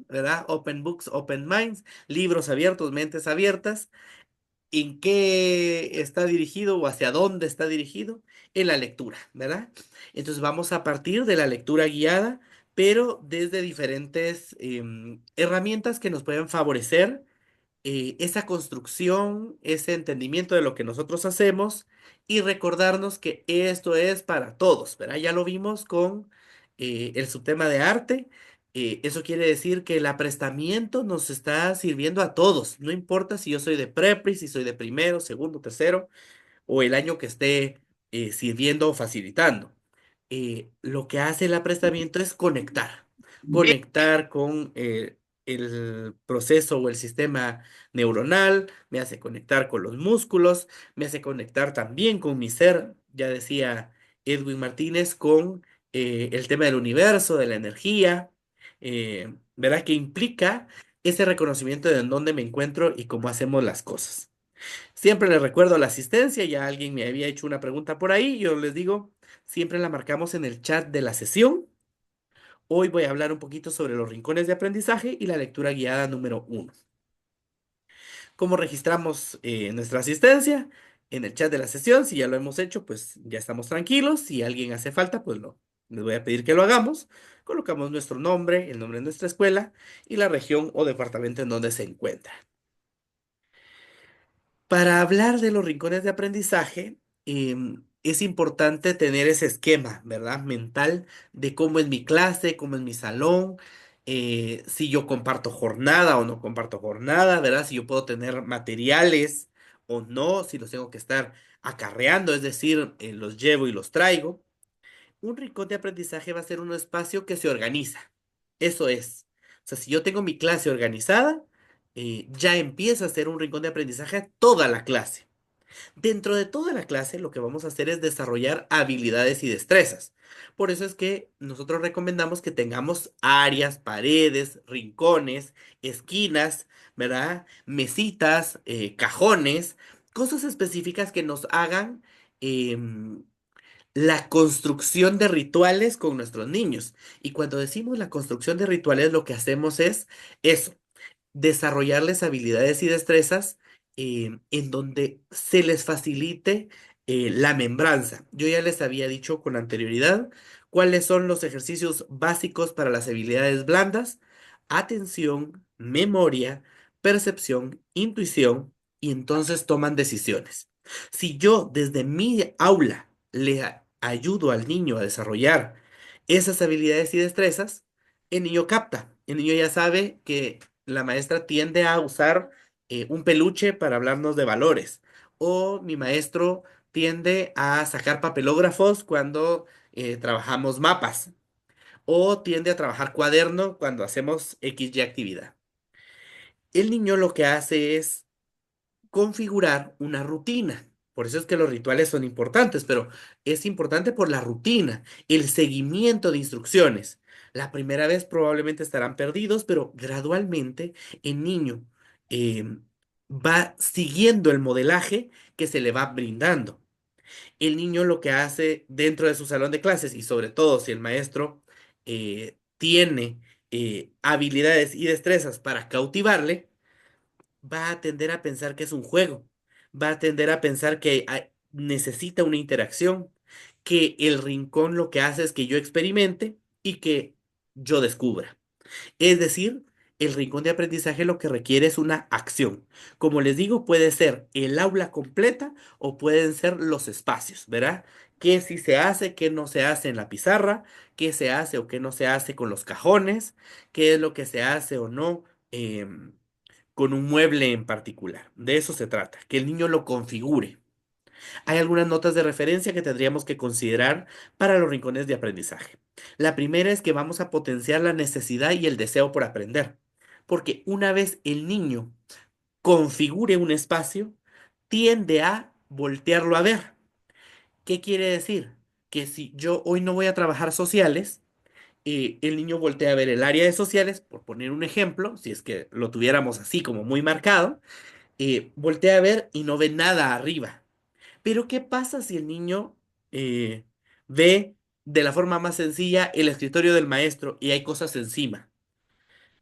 ¿verdad? Open Books, Open Minds, libros abiertos, mentes abiertas. ¿En qué está dirigido o hacia dónde está dirigido? En la lectura, ¿verdad? Entonces vamos a partir de la lectura guiada, pero desde diferentes herramientas que nos pueden favorecer esa construcción, ese entendimiento de lo que nosotros hacemos y recordarnos que esto es para todos, ¿verdad? Ya lo vimos con el subtema de arte. Eso quiere decir que el aprestamiento nos está sirviendo a todos, no importa si yo soy de prepri, si soy de primero, segundo, tercero o el año que esté sirviendo o facilitando. Lo que hace el aprestamiento es conectar, conectar con el proceso o el sistema neuronal, me hace conectar con los músculos, me hace conectar también con mi ser, ya decía Edwin Martínez, con el tema del universo, de la energía, ¿verdad? Que implica ese reconocimiento de en dónde me encuentro y cómo hacemos las cosas. Siempre les recuerdo la asistencia, ya alguien me había hecho una pregunta por ahí, yo les digo, siempre la marcamos en el chat de la sesión. Hoy voy a hablar un poquito sobre los rincones de aprendizaje y la lectura guiada número 1. ¿Cómo registramos nuestra asistencia? En el chat de la sesión, si ya lo hemos hecho, pues ya estamos tranquilos. Si alguien hace falta, pues les voy a pedir que lo hagamos. Colocamos nuestro nombre, el nombre de nuestra escuela y la región o departamento en donde se encuentra. Para hablar de los rincones de aprendizaje, es importante tener ese esquema, ¿verdad? Mental de cómo es mi clase, cómo es mi salón, si yo comparto jornada o no comparto jornada, ¿verdad? Si yo puedo tener materiales o no, si los tengo que estar acarreando, es decir, los llevo y los traigo. Un rincón de aprendizaje va a ser un espacio que se organiza. Eso es. O sea, si yo tengo mi clase organizada, ya empieza a ser un rincón de aprendizaje toda la clase. Dentro de toda la clase, lo que vamos a hacer es desarrollar habilidades y destrezas. Por eso es que nosotros recomendamos que tengamos áreas, paredes, rincones, esquinas, ¿verdad? Mesitas, cajones, cosas específicas que nos hagan la construcción de rituales con nuestros niños. Y cuando decimos la construcción de rituales, lo que hacemos es eso, desarrollarles habilidades y destrezas en donde se les facilite la membranza. Yo ya les había dicho con anterioridad cuáles son los ejercicios básicos para las habilidades blandas: atención, memoria, percepción, intuición, y entonces toman decisiones. Si yo desde mi aula ayudo al niño a desarrollar esas habilidades y destrezas, el niño capta, el niño ya sabe que la maestra tiende a usar un peluche para hablarnos de valores, o mi maestro tiende a sacar papelógrafos cuando trabajamos mapas, o tiende a trabajar cuaderno cuando hacemos X y actividad. El niño lo que hace es configurar una rutina. Por eso es que los rituales son importantes, pero es importante por la rutina, el seguimiento de instrucciones. La primera vez probablemente estarán perdidos, pero gradualmente el niño va siguiendo el modelaje que se le va brindando. El niño lo que hace dentro de su salón de clases, y sobre todo si el maestro tiene habilidades y destrezas para cautivarle, va a tender a pensar que es un juego, va a tender a pensar que necesita una interacción, que el rincón lo que hace es que yo experimente y que yo descubra. Es decir, el rincón de aprendizaje lo que requiere es una acción. Como les digo, puede ser el aula completa o pueden ser los espacios, ¿verdad? ¿Qué sí se hace, qué no se hace en la pizarra, qué se hace o qué no se hace con los cajones, qué es lo que se hace o no con un mueble en particular? De eso se trata, que el niño lo configure. Hay algunas notas de referencia que tendríamos que considerar para los rincones de aprendizaje. La primera es que vamos a potenciar la necesidad y el deseo por aprender, porque una vez el niño configure un espacio, tiende a voltearlo a ver. ¿Qué quiere decir? Que si yo hoy no voy a trabajar sociales, el niño voltea a ver el área de sociales, por poner un ejemplo, si es que lo tuviéramos así como muy marcado, voltea a ver y no ve nada arriba. Pero ¿qué pasa si el niño eh, ve de la forma más sencilla el escritorio del maestro y hay cosas encima?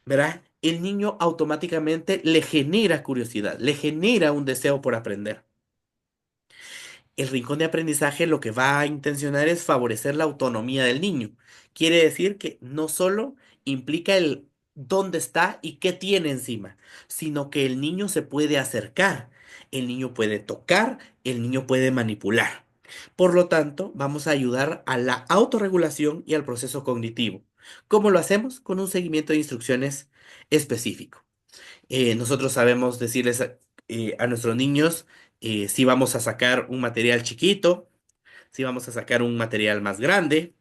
¿verdad? El niño automáticamente le genera curiosidad, le genera un deseo por aprender. El rincón de aprendizaje lo que va a intencionar es favorecer la autonomía del niño. Quiere decir que no solo implica el dónde está y qué tiene encima, sino que el niño se puede acercar, el niño puede tocar, el niño puede manipular. Por lo tanto, vamos a ayudar a la autorregulación y al proceso cognitivo. ¿Cómo lo hacemos? Con un seguimiento de instrucciones específico. Nosotros sabemos decirles a nuestros niños si vamos a sacar un material chiquito, si vamos a sacar un material más grande,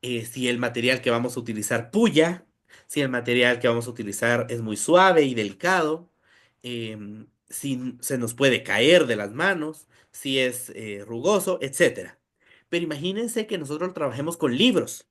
si el material que vamos a utilizar puya, si el material que vamos a utilizar es muy suave y delicado, si se nos puede caer de las manos, si es rugoso, etcétera. Pero imagínense que nosotros trabajemos con libros.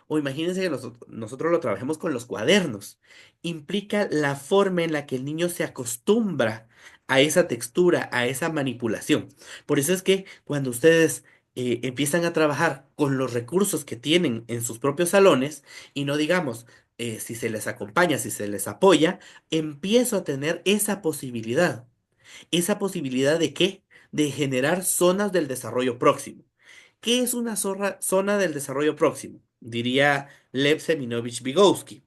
O imagínense que nosotros lo trabajemos con los cuadernos. Implica la forma en la que el niño se acostumbra a esa textura, a esa manipulación. Por eso es que cuando ustedes empiezan a trabajar con los recursos que tienen en sus propios salones, y no digamos si se les acompaña, si se les apoya, empiezo a tener esa posibilidad. ¿Esa posibilidad de qué? De generar zonas del desarrollo próximo. ¿Qué es una zona del desarrollo próximo? Diría Lev Seminovich Vygotsky.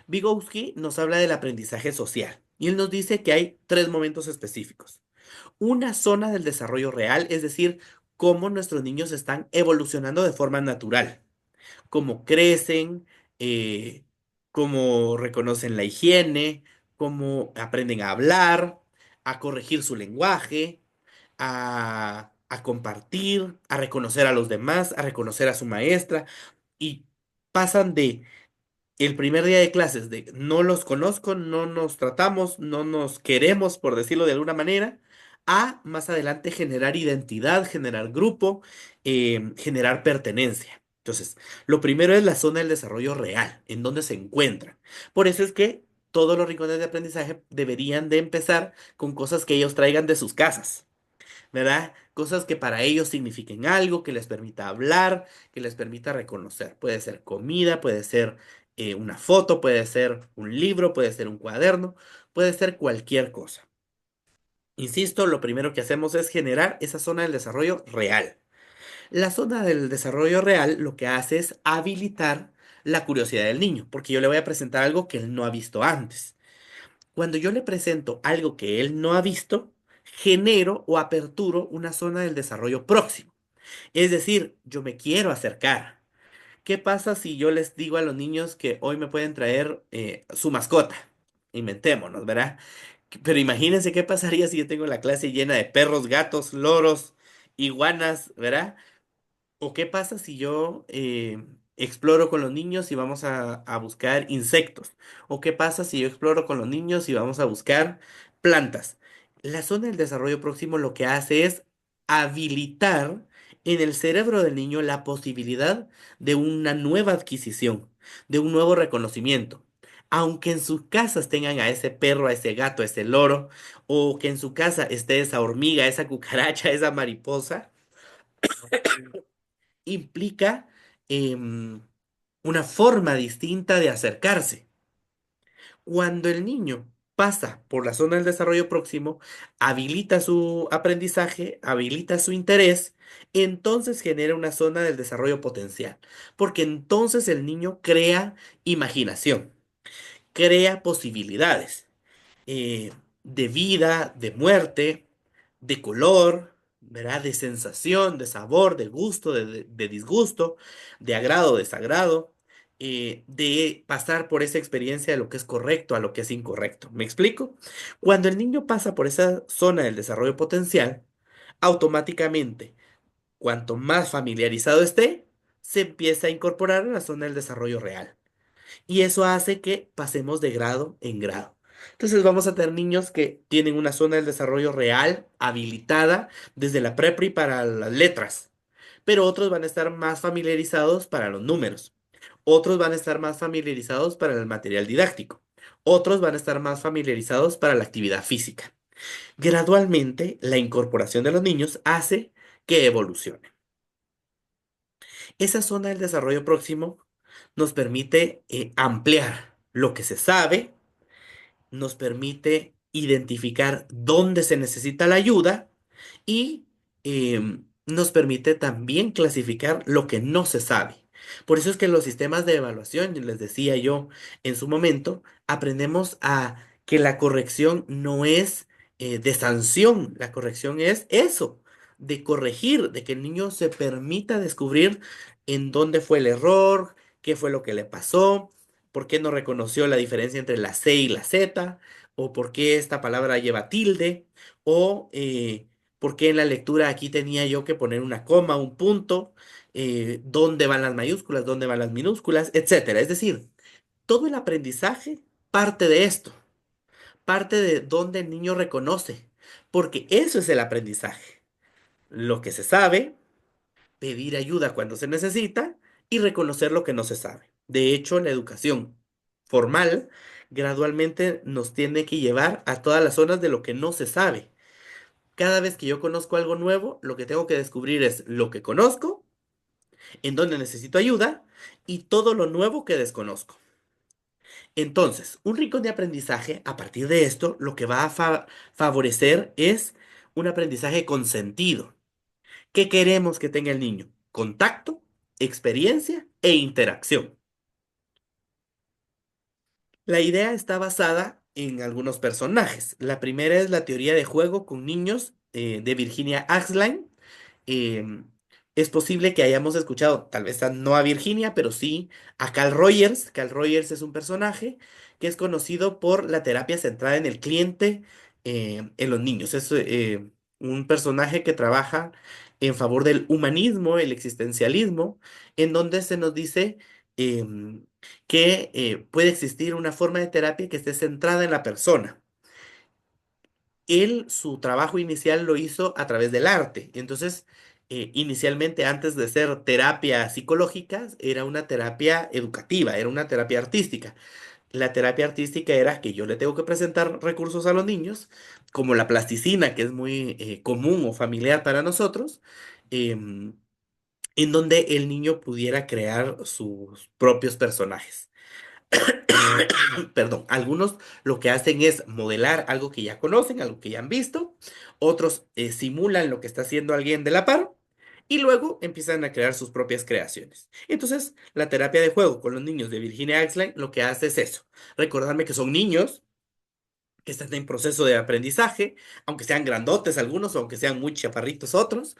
Vygotsky nos habla del aprendizaje social y él nos dice que hay tres momentos específicos. Una zona del desarrollo real, es decir, cómo nuestros niños están evolucionando de forma natural, cómo crecen, eh, cómo reconocen la higiene, cómo aprenden a hablar, a corregir su lenguaje, a compartir, a reconocer a los demás, a reconocer a su maestra, y pasan de el primer día de clases de no los conozco, no nos tratamos, no nos queremos, por decirlo de alguna manera, a más adelante generar identidad, generar grupo, generar pertenencia. Entonces, lo primero es la zona del desarrollo real, en donde se encuentran. Por eso es que todos los rincones de aprendizaje deberían de empezar con cosas que ellos traigan de sus casas. ¿Verdad? Cosas que para ellos signifiquen algo, que les permita hablar, que les permita reconocer. Puede ser comida, puede ser una foto, puede ser un libro, puede ser un cuaderno, puede ser cualquier cosa. Insisto, lo primero que hacemos es generar esa zona del desarrollo real. La zona del desarrollo real lo que hace es habilitar la curiosidad del niño, porque yo le voy a presentar algo que él no ha visto antes. Cuando yo le presento algo que él no ha visto, genero o aperturo una zona del desarrollo próximo. Es decir, yo me quiero acercar. ¿Qué pasa si yo les digo a los niños que hoy me pueden traer su mascota? Inventémonos, ¿verdad? Pero imagínense qué pasaría si yo tengo la clase llena de perros, gatos, loros, iguanas, ¿verdad? ¿O qué pasa si yo exploro con los niños y vamos a buscar insectos? ¿O qué pasa si yo exploro con los niños y vamos a buscar plantas? La zona del desarrollo próximo lo que hace es habilitar en el cerebro del niño la posibilidad de una nueva adquisición, de un nuevo reconocimiento. Aunque en sus casas tengan a ese perro, a ese gato, a ese loro, o que en su casa esté esa hormiga, esa cucaracha, esa mariposa, implica una forma distinta de acercarse. Cuando el niño pasa por la zona del desarrollo próximo, habilita su aprendizaje, habilita su interés, entonces genera una zona del desarrollo potencial, porque entonces el niño crea imaginación, crea posibilidades eh, de vida, de muerte, de color, ¿verdad? De sensación, de sabor, de gusto, de disgusto, de agrado, desagrado, de pasar por esa experiencia de lo que es correcto a lo que es incorrecto. ¿Me explico? Cuando el niño pasa por esa zona del desarrollo potencial, automáticamente, cuanto más familiarizado esté, se empieza a incorporar a la zona del desarrollo real. Y eso hace que pasemos de grado en grado. Entonces vamos a tener niños que tienen una zona del desarrollo real habilitada desde la prepri para las letras, pero otros van a estar más familiarizados para los números, otros van a estar más familiarizados para el material didáctico, otros van a estar más familiarizados para la actividad física. Gradualmente, la incorporación de los niños hace que evolucione. Esa zona del desarrollo próximo nos permite ampliar. lo que se sabe, nos permite identificar dónde se necesita la ayuda y nos permite también clasificar lo que no se sabe. Por eso es que en los sistemas de evaluación, les decía yo en su momento, aprendemos a que la corrección no es de sanción, la corrección es eso, de corregir, de que el niño se permita descubrir en dónde fue el error, qué fue lo que le pasó, por qué no reconoció la diferencia entre la C y la Z, o por qué esta palabra lleva tilde, o por qué en la lectura aquí tenía yo que poner una coma, un punto, dónde van las mayúsculas, dónde van las minúsculas, etcétera. Es decir, todo el aprendizaje parte de esto, parte de dónde el niño reconoce, porque eso es el aprendizaje. Lo que se sabe, pedir ayuda cuando se necesita y reconocer lo que no se sabe. De hecho, la educación formal gradualmente nos tiene que llevar a todas las zonas de lo que no se sabe. Cada vez que yo conozco algo nuevo, lo que tengo que descubrir es lo que conozco, en dónde necesito ayuda y todo lo nuevo que desconozco. Entonces, un rincón de aprendizaje, a partir de esto, lo que va a favorecer es un aprendizaje con sentido. ¿Qué queremos que tenga el niño? Contacto, experiencia e interacción. La idea está basada en algunos personajes. La primera es la teoría de juego con niños de Virginia Axline. Em, es posible que hayamos escuchado, tal vez no a Virginia, pero sí a Carl Rogers. Carl Rogers es un personaje que es conocido por la terapia centrada en el cliente en los niños. Es un personaje que trabaja en favor del humanismo, el existencialismo, en donde se nos dice que puede existir una forma de terapia que esté centrada en la persona. Él, su trabajo inicial lo hizo a través del arte. Entonces, inicialmente, antes de ser terapia psicológica, era una terapia educativa, era una terapia artística. La terapia artística era que yo le tengo que presentar recursos a los niños, como la plasticina, que es muy común o familiar para nosotros, em, en donde el niño pudiera crear sus propios personajes. Perdón, algunos lo que hacen es modelar algo que ya conocen, algo que ya han visto, otros simulan lo que está haciendo alguien de la par y luego empiezan a crear sus propias creaciones. Entonces, la terapia de juego con los niños de Virginia Axline lo que hace es eso, recordarme que son niños que están en proceso de aprendizaje, aunque sean grandotes algunos o aunque sean muy chaparritos otros,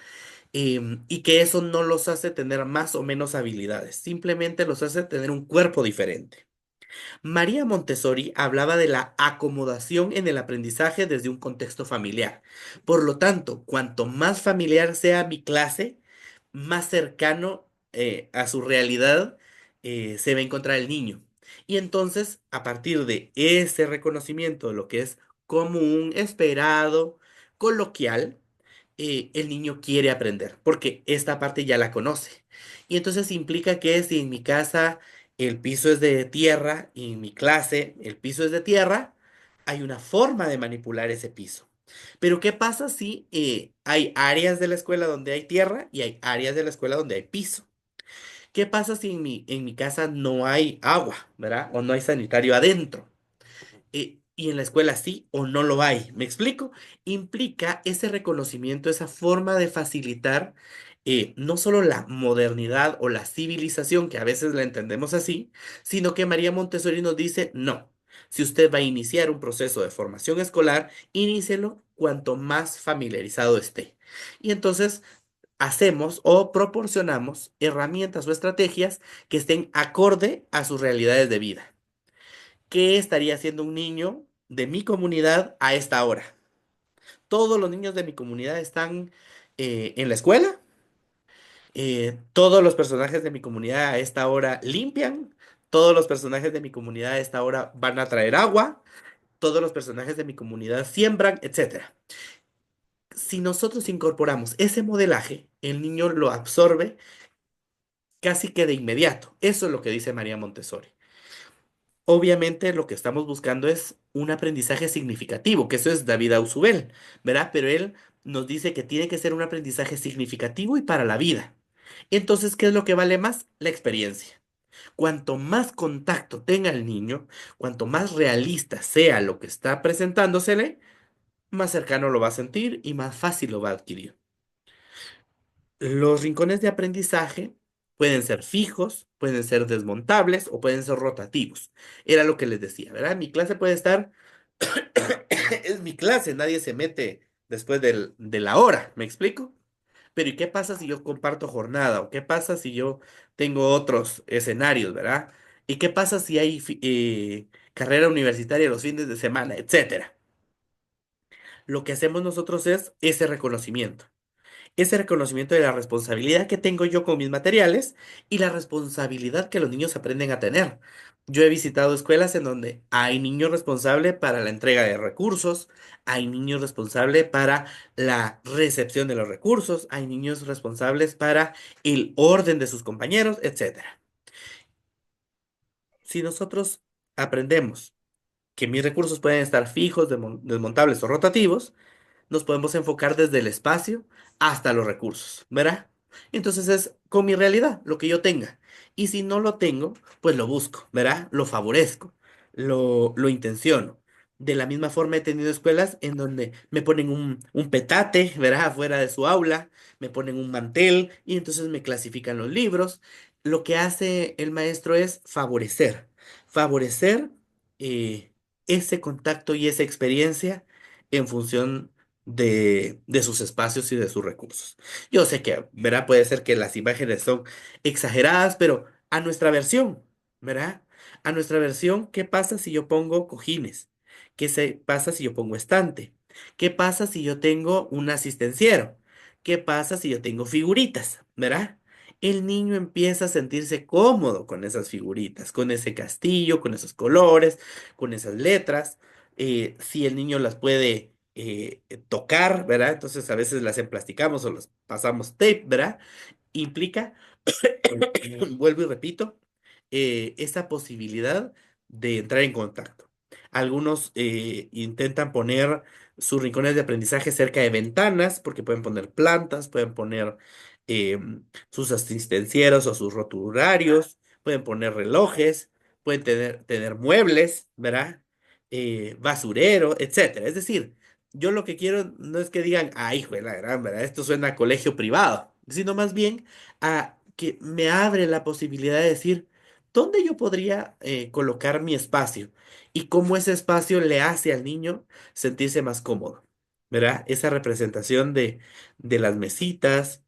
y que eso no los hace tener más o menos habilidades, simplemente los hace tener un cuerpo diferente. María Montessori hablaba de la acomodación en el aprendizaje desde un contexto familiar. Por lo tanto, cuanto más familiar sea mi clase, más cercano a su realidad se va a encontrar el niño. Y entonces, a partir de ese reconocimiento de lo que es común, esperado, coloquial, el niño quiere aprender, porque esta parte ya la conoce. Y entonces implica que si en mi casa el piso es de tierra y en mi clase el piso es de tierra, hay una forma de manipular ese piso. Pero ¿qué pasa si hay áreas de la escuela donde hay tierra y hay áreas de la escuela donde hay piso? ¿Qué pasa si en mi casa no hay agua, ¿verdad? O no hay sanitario adentro? Y en la escuela sí o no lo hay. ¿Me explico? Implica ese reconocimiento, esa forma de facilitar no solo la modernidad o la civilización, que a veces la entendemos así, sino que María Montessori nos dice, no, si usted va a iniciar un proceso de formación escolar, inícielo cuanto más familiarizado esté. Y entonces hacemos o proporcionamos herramientas o estrategias que estén acorde a sus realidades de vida. ¿Qué estaría haciendo un niño de mi comunidad a esta hora? Todos los niños de mi comunidad están en la escuela. Todos los personajes de mi comunidad a esta hora limpian. Todos los personajes de mi comunidad a esta hora van a traer agua. Todos los personajes de mi comunidad siembran, etcétera. Si nosotros incorporamos ese modelaje, el niño lo absorbe casi que de inmediato. Eso es lo que dice María Montessori. Obviamente lo que estamos buscando es un aprendizaje significativo, que eso es David Ausubel, ¿verdad? Pero él nos dice que tiene que ser un aprendizaje significativo y para la vida. Entonces, ¿qué es lo que vale más? La experiencia. Cuanto más contacto tenga el niño, cuanto más realista sea lo que está presentándosele, más cercano lo va a sentir y más fácil lo va a adquirir. Los rincones de aprendizaje pueden ser fijos, pueden ser desmontables o pueden ser rotativos. Era lo que les decía, ¿verdad? Mi clase puede estar, es mi clase, nadie se mete después de la hora, ¿me explico? Pero ¿y qué pasa si yo comparto jornada? ¿O qué pasa si yo tengo otros escenarios, ¿verdad? ¿Y qué pasa si hay carrera universitaria los fines de semana, etcétera? Lo que hacemos nosotros es ese reconocimiento de la responsabilidad que tengo yo con mis materiales y la responsabilidad que los niños aprenden a tener. Yo he visitado escuelas en donde hay niños responsables para la entrega de recursos, hay niños responsables para la recepción de los recursos, hay niños responsables para el orden de sus compañeros, etcétera. Si nosotros aprendemos que mis recursos pueden estar fijos, desmontables o rotativos, nos podemos enfocar desde el espacio hasta los recursos, ¿verdad? Entonces es con mi realidad, lo que yo tenga. Y si no lo tengo, pues lo busco, ¿verdad? Lo favorezco, lo intenciono. De la misma forma he tenido escuelas en donde me ponen un petate, ¿verdad? Afuera de su aula, me ponen un mantel y entonces me clasifican los libros. Lo que hace el maestro es favorecer ese contacto y esa experiencia en función de sus espacios y de sus recursos. Yo sé que, ¿verdad? Puede ser que las imágenes son exageradas, pero a nuestra versión, ¿verdad? A nuestra versión, ¿qué pasa si yo pongo cojines? Pasa si yo pongo estante? ¿Qué pasa si yo tengo un asistenciero? ¿Qué pasa si yo tengo figuritas? ¿Verdad? El niño empieza a sentirse cómodo con esas figuritas, con ese castillo, con esos colores, con esas letras. Si el niño las puede tocar, ¿verdad? Entonces a veces las emplasticamos o las pasamos tape, ¿verdad? Implica, vuelvo y repito, esa posibilidad de entrar en contacto. Algunos intentan poner sus rincones de aprendizaje cerca de ventanas porque pueden poner plantas, pueden poner eh, sus asistencieros o sus rotularios, pueden poner relojes, pueden tener muebles, ¿verdad? Basurero, etcétera. Es decir, yo lo que quiero no es que digan, ay, hijo de la gran, ¿verdad? Esto suena a colegio privado, sino más bien a que me abre la posibilidad de decir dónde yo podría colocar mi espacio y cómo ese espacio le hace al niño sentirse más cómodo, ¿verdad? Esa representación de las mesitas.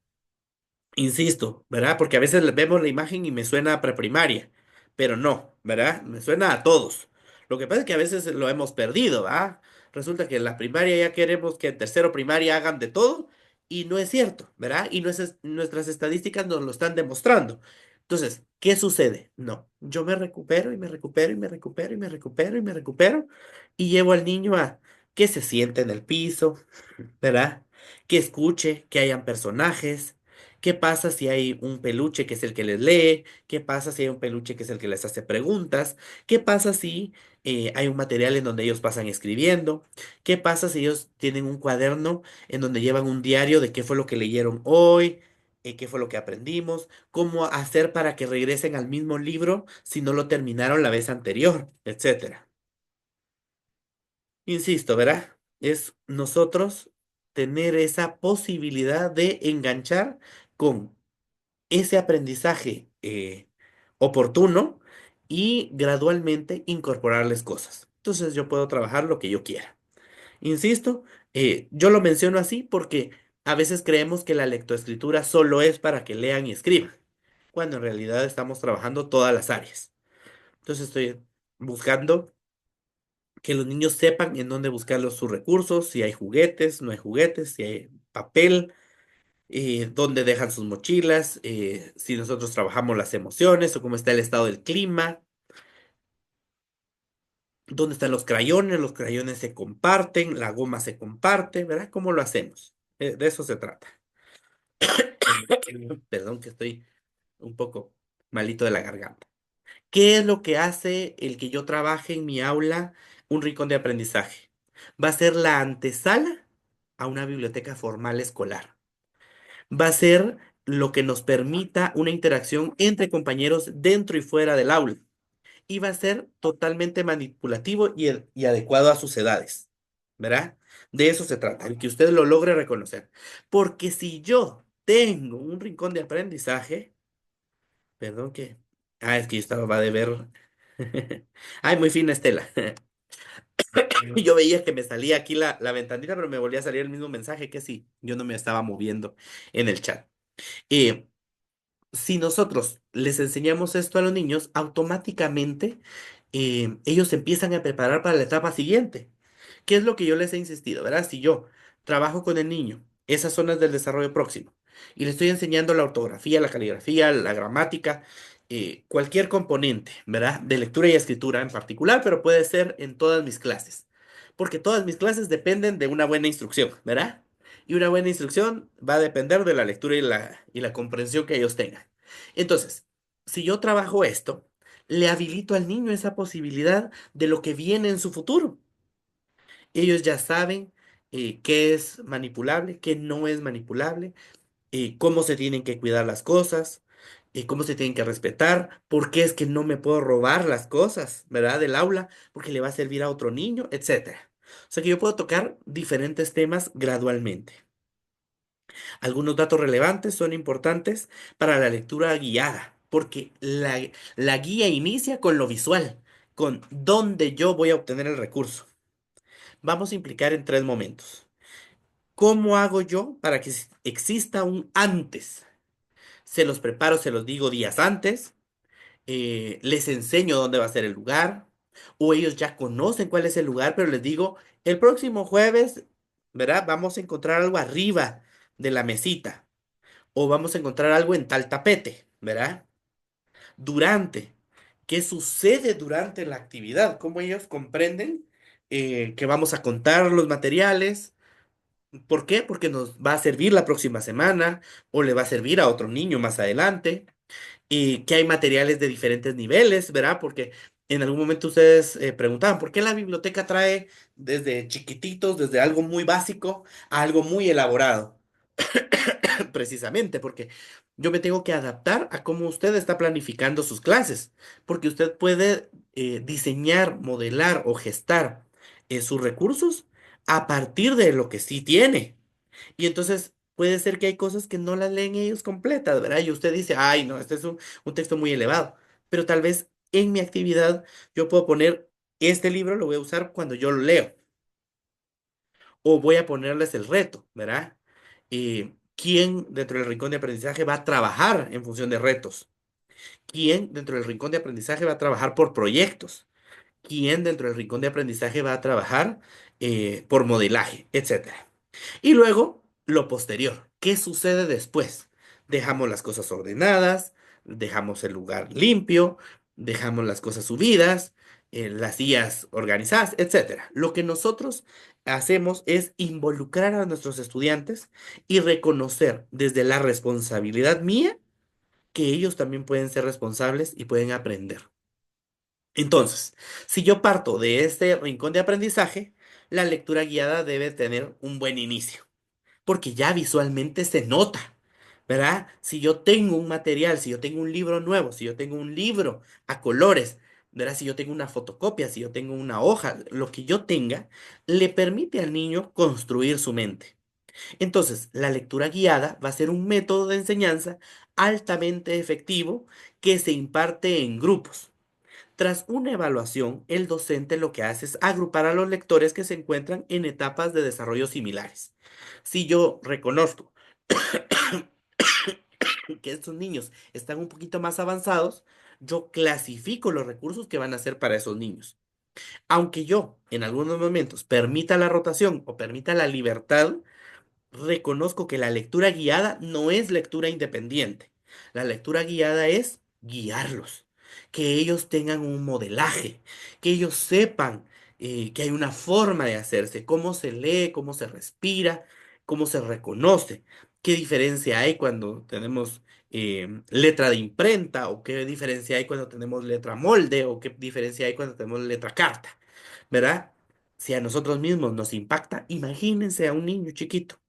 Insisto, ¿verdad? Porque a veces vemos la imagen y me suena a preprimaria, pero no, ¿verdad? Me suena a todos. Lo que pasa es que a veces lo hemos perdido, ¿ah? Resulta que en la primaria ya queremos que en tercero primaria hagan de todo y no es cierto, ¿verdad? Y nuestras estadísticas nos lo están demostrando. Entonces, ¿qué sucede? No, yo me recupero y me recupero y me recupero y me recupero y me recupero y llevo al niño a que se siente en el piso, ¿verdad? Que escuche, que hayan personajes. ¿Qué pasa si hay un peluche que es el que les lee? ¿Qué pasa si hay un peluche que es el que les hace preguntas? ¿Qué pasa si hay un material en donde ellos pasan escribiendo? ¿Qué pasa si ellos tienen un cuaderno en donde llevan un diario de qué fue lo que leyeron hoy? ¿Qué fue lo que aprendimos? ¿Cómo hacer para que regresen al mismo libro si no lo terminaron la vez anterior? Etcétera. Insisto, ¿verdad? Es nosotros tener esa posibilidad de enganchar con ese aprendizaje oportuno y gradualmente incorporarles cosas. Entonces yo puedo trabajar lo que yo quiera. Insisto, yo lo menciono así porque a veces creemos que la lectoescritura solo es para que lean y escriban, cuando en realidad estamos trabajando todas las áreas. Entonces estoy buscando que los niños sepan en dónde buscar sus recursos, si hay juguetes, no hay juguetes, si hay papel, dónde dejan sus mochilas, si nosotros trabajamos las emociones o cómo está el estado del clima, dónde están los crayones se comparten, la goma se comparte, ¿verdad? ¿Cómo lo hacemos? De eso se trata. Perdón que estoy un poco malito de la garganta. ¿Qué es lo que hace el que yo trabaje en mi aula un rincón de aprendizaje? Va a ser la antesala a una biblioteca formal escolar. Va a ser lo que nos permita una interacción entre compañeros dentro y fuera del aula. Y va a ser totalmente manipulativo y adecuado a sus edades, ¿verdad? De eso se trata, el que usted lo logre reconocer. Porque si yo tengo un rincón de aprendizaje, perdón que... Ah, es que yo estaba va de ver. Ay, muy fina Estela. Y yo veía que me salía aquí la ventanita, pero me volvía a salir el mismo mensaje que sí, yo no me estaba moviendo en el chat. Eh, si nosotros les enseñamos esto a los niños, automáticamente ellos se empiezan a preparar para la etapa siguiente. ¿Qué es lo que yo les he insistido, verdad? Si yo trabajo con el niño, esas zonas del desarrollo próximo, y le estoy enseñando la ortografía, la caligrafía, la gramática, cualquier componente, ¿verdad? De lectura y escritura en particular, pero puede ser en todas mis clases, porque todas mis clases dependen de una buena instrucción, ¿verdad? Y una buena instrucción va a depender de la lectura y la comprensión que ellos tengan. Entonces, si yo trabajo esto, le habilito al niño esa posibilidad de lo que viene en su futuro. Ellos ya saben qué es manipulable, qué no es manipulable, cómo se tienen que cuidar las cosas, cómo se tienen que respetar, por qué es que no me puedo robar las cosas, ¿verdad? Del aula, porque le va a servir a otro niño, etcétera. O sea que yo puedo tocar diferentes temas gradualmente. Algunos datos relevantes son importantes para la lectura guiada, porque la guía inicia con lo visual, con dónde yo voy a obtener el recurso. Vamos a implicar en tres momentos. ¿Cómo hago yo para que exista un antes? Se los preparo, se los digo días antes, les enseño dónde va a ser el lugar, o ellos ya conocen cuál es el lugar, pero les digo, el próximo jueves, ¿verdad? Vamos a encontrar algo arriba de la mesita, o vamos a encontrar algo en tal tapete, ¿verdad? Durante, ¿qué sucede durante la actividad? ¿Cómo ellos comprenden que vamos a contar los materiales? ¿Por qué? Porque nos va a servir la próxima semana o le va a servir a otro niño más adelante. Y que hay materiales de diferentes niveles, ¿verdad? Porque en algún momento ustedes preguntaban, ¿por qué la biblioteca trae desde chiquititos, desde algo muy básico, a algo muy elaborado? Precisamente porque yo me tengo que adaptar a cómo usted está planificando sus clases, porque usted puede diseñar, modelar o gestar sus recursos a partir de lo que sí tiene. Y entonces puede ser que hay cosas que no las leen ellos completas, ¿verdad? Y usted dice, ay, no, este es un texto muy elevado. Pero tal vez en mi actividad yo puedo poner, este libro lo voy a usar cuando yo lo leo. O voy a ponerles el reto, ¿verdad? ¿Quién dentro del rincón de aprendizaje va a trabajar en función de retos? ¿Quién dentro del rincón de aprendizaje va a trabajar por proyectos? ¿Quién dentro del rincón de aprendizaje va a trabajar por modelaje, etcétera? Y luego, lo posterior. ¿Qué sucede después? Dejamos las cosas ordenadas, dejamos el lugar limpio, dejamos las cosas subidas, las sillas organizadas, etcétera. Lo que nosotros hacemos es involucrar a nuestros estudiantes y reconocer desde la responsabilidad mía que ellos también pueden ser responsables y pueden aprender. Entonces, si yo parto de este rincón de aprendizaje, la lectura guiada debe tener un buen inicio porque ya visualmente se nota, ¿verdad? Si yo tengo un material, si yo tengo un libro nuevo, si yo tengo un libro a colores, ¿verdad? Si yo tengo una fotocopia, si yo tengo una hoja, lo que yo tenga, le permite al niño construir su mente. Entonces, la lectura guiada va a ser un método de enseñanza altamente efectivo que se imparte en grupos. Tras una evaluación, el docente lo que hace es agrupar a los lectores que se encuentran en etapas de desarrollo similares. Si yo reconozco que estos niños están un poquito más avanzados, yo clasifico los recursos que van a ser para esos niños. Aunque yo en algunos momentos permita la rotación o permita la libertad, reconozco que la lectura guiada no es lectura independiente. La lectura guiada es guiarlos, que ellos tengan un modelaje, que ellos sepan que hay una forma de hacerse, cómo se lee, cómo se respira, cómo se reconoce, qué diferencia hay cuando tenemos letra de imprenta o qué diferencia hay cuando tenemos letra molde o qué diferencia hay cuando tenemos letra carta, ¿verdad? Si a nosotros mismos nos impacta, imagínense a un niño chiquito.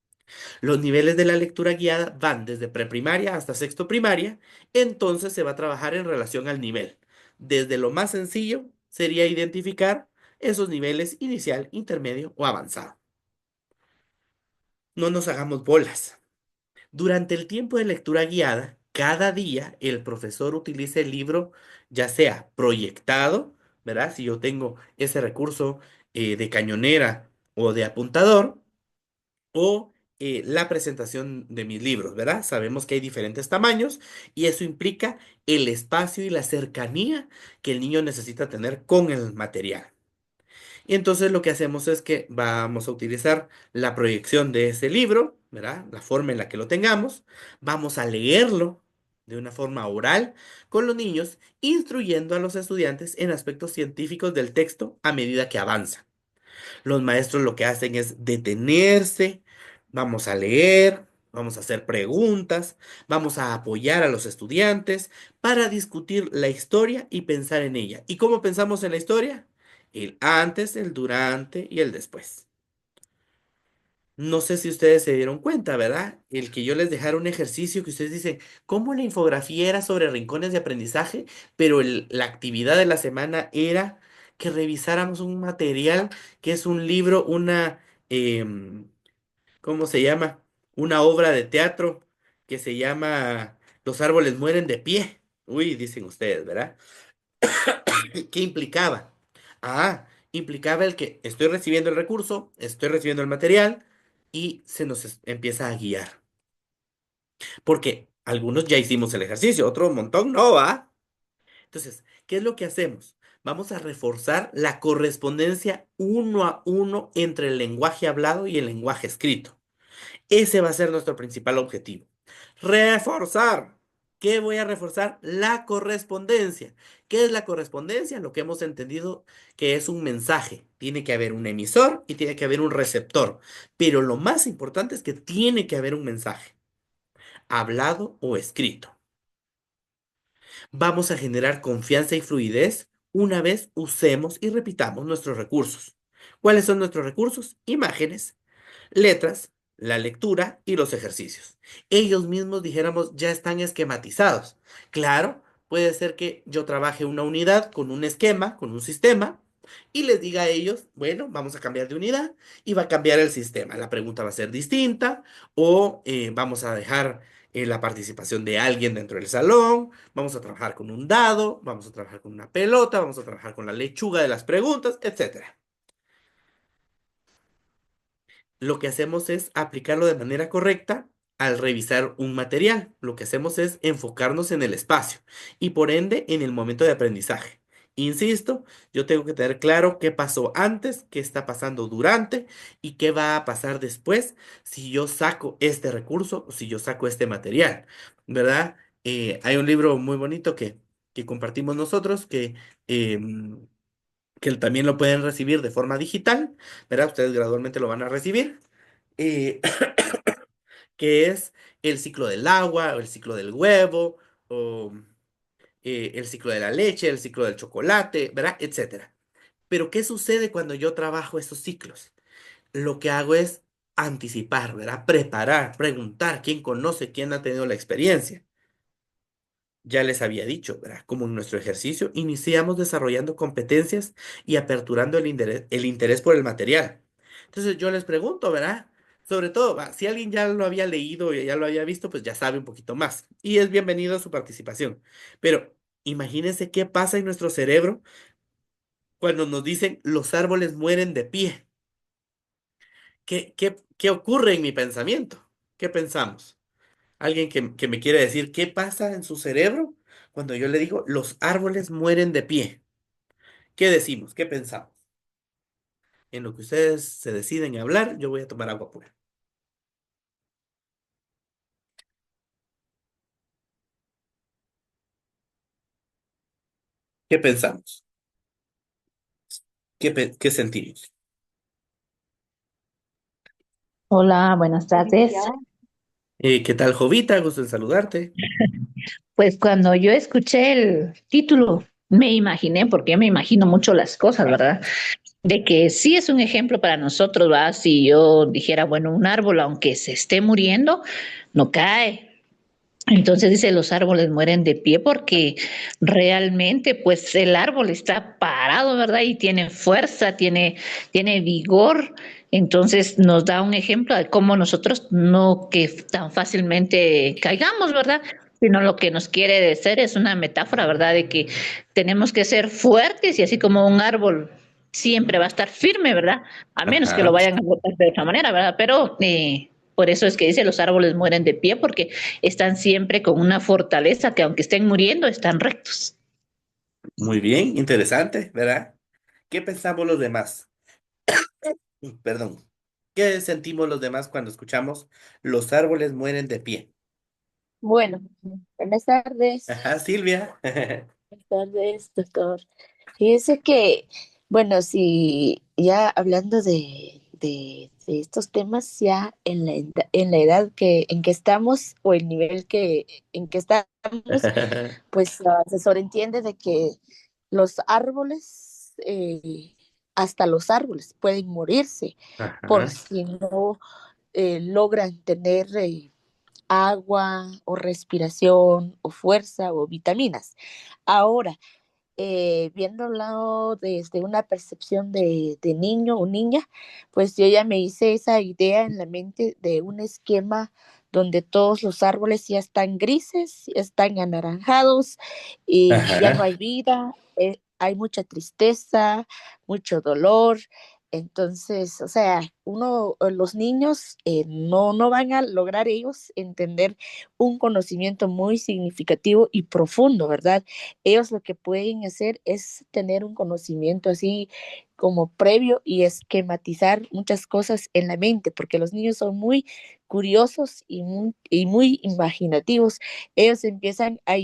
Los niveles de la lectura guiada van desde preprimaria hasta sexto primaria, entonces se va a trabajar en relación al nivel. Desde lo más sencillo sería identificar esos niveles inicial, intermedio o avanzado. No nos hagamos bolas. Durante el tiempo de lectura guiada, cada día el profesor utiliza el libro, ya sea proyectado, ¿verdad? Si yo tengo ese recurso de cañonera o de apuntador, o la presentación de mis libros, ¿verdad? Sabemos que hay diferentes tamaños y eso implica el espacio y la cercanía que el niño necesita tener con el material. Y entonces lo que hacemos es que vamos a utilizar la proyección de ese libro, ¿verdad? La forma en la que lo tengamos. Vamos a leerlo de una forma oral con los niños, instruyendo a los estudiantes en aspectos científicos del texto a medida que avanza. Los maestros lo que hacen es detenerse, vamos a leer, vamos a hacer preguntas, vamos a apoyar a los estudiantes para discutir la historia y pensar en ella. ¿Y cómo pensamos en la historia? El antes, el durante y el después. No sé si ustedes se dieron cuenta, ¿verdad? El que yo les dejara un ejercicio que ustedes dicen, ¿cómo la infografía era sobre rincones de aprendizaje? Pero la actividad de la semana era que revisáramos un material que es un libro, em, ¿cómo se llama? Una obra de teatro que se llama Los árboles mueren de pie. Uy, dicen ustedes, ¿verdad? ¿Qué implicaba? Ah, implicaba el que estoy recibiendo el recurso, estoy recibiendo el material y se nos empieza a guiar. Porque algunos ya hicimos el ejercicio, otro montón no, ¿va? Entonces, ¿qué es lo que hacemos? Vamos a reforzar la correspondencia uno a uno entre el lenguaje hablado y el lenguaje escrito. Ese va a ser nuestro principal objetivo. Reforzar. ¿Qué voy a reforzar? La correspondencia. ¿Qué es la correspondencia? Lo que hemos entendido que es un mensaje. Tiene que haber un emisor y tiene que haber un receptor. Pero lo más importante es que tiene que haber un mensaje, hablado o escrito. Vamos a generar confianza y fluidez una vez usemos y repitamos nuestros recursos. ¿Cuáles son nuestros recursos? Imágenes, letras, la lectura y los ejercicios. Ellos mismos, dijéramos, ya están esquematizados. Claro, puede ser que yo trabaje una unidad con un esquema, con un sistema, y les diga a ellos, bueno, vamos a cambiar de unidad y va a cambiar el sistema. La pregunta va a ser distinta o vamos a dejar la participación de alguien dentro del salón, vamos a trabajar con un dado, vamos a trabajar con una pelota, vamos a trabajar con la lechuga de las preguntas, etcétera. Lo que hacemos es aplicarlo de manera correcta al revisar un material. Lo que hacemos es enfocarnos en el espacio y por ende en el momento de aprendizaje. Insisto, yo tengo que tener claro qué pasó antes, qué está pasando durante y qué va a pasar después si yo saco este recurso o si yo saco este material, ¿verdad? Hay un libro muy bonito que compartimos nosotros em, que también lo pueden recibir de forma digital, ¿verdad? Ustedes gradualmente lo van a recibir, eh, que es el ciclo del agua, o el ciclo del huevo, o el ciclo de la leche, el ciclo del chocolate, ¿verdad? Etcétera. Pero, ¿qué sucede cuando yo trabajo esos ciclos? Lo que hago es anticipar, ¿verdad? Preparar, preguntar quién conoce, quién ha tenido la experiencia. Ya les había dicho, ¿verdad? Como en nuestro ejercicio, iniciamos desarrollando competencias y aperturando el interés por el material. Entonces yo les pregunto, ¿verdad? Sobre todo, si alguien ya lo había leído y ya lo había visto, pues ya sabe un poquito más. Y es bienvenido a su participación. Pero imagínense qué pasa en nuestro cerebro cuando nos dicen los árboles mueren de pie. ¿Qué ocurre en mi pensamiento? ¿Qué pensamos? Alguien que me quiere decir qué pasa en su cerebro cuando yo le digo los árboles mueren de pie. ¿Qué decimos? ¿Qué pensamos? En lo que ustedes se deciden a hablar, yo voy a tomar agua pura. ¿Qué pensamos? ¿Qué sentimos? Hola, buenas tardes. ¿Qué tal, Jovita? Gusto en saludarte. Pues cuando yo escuché el título, me imaginé, porque yo me imagino mucho las cosas, ¿verdad? de que sí es un ejemplo para nosotros, ¿va? Si yo dijera, bueno, un árbol, aunque se esté muriendo, no cae. Entonces dice, los árboles mueren de pie porque realmente pues el árbol está parado, ¿verdad? Y tiene fuerza, tiene vigor. Entonces nos da un ejemplo de cómo nosotros no que tan fácilmente caigamos, ¿verdad? Sino lo que nos quiere decir es una metáfora, ¿verdad? De que tenemos que ser fuertes y así como un árbol siempre va a estar firme, ¿verdad? A menos que lo Ajá. vayan a botar de otra manera, ¿verdad? Pero por eso es que dice los árboles mueren de pie porque están siempre con una fortaleza que aunque estén muriendo, están rectos. Muy bien, interesante, ¿verdad? ¿Qué pensamos los demás? Perdón. ¿Qué sentimos los demás cuando escuchamos los árboles mueren de pie? Bueno, buenas tardes. Ajá, Silvia. Buenas tardes, doctor. Fíjese que, bueno, si ya hablando de estos temas, ya en la edad en que estamos o el nivel en que estamos, pues se sobreentiende de que los árboles, hasta los árboles pueden morirse por Ajá. si no logran tener agua o respiración o fuerza o vitaminas. Ahora, viéndolo desde una percepción de niño o niña, pues yo ya me hice esa idea en la mente de un esquema donde todos los árboles ya están grises, ya están anaranjados y ya no hay Ajá. vida, hay mucha tristeza, mucho dolor. Entonces, o sea, los niños no van a lograr ellos entender un conocimiento muy significativo y profundo, ¿verdad? Ellos lo que pueden hacer es tener un conocimiento así como previo y esquematizar muchas cosas en la mente, porque los niños son muy curiosos y muy imaginativos. Ellos empiezan a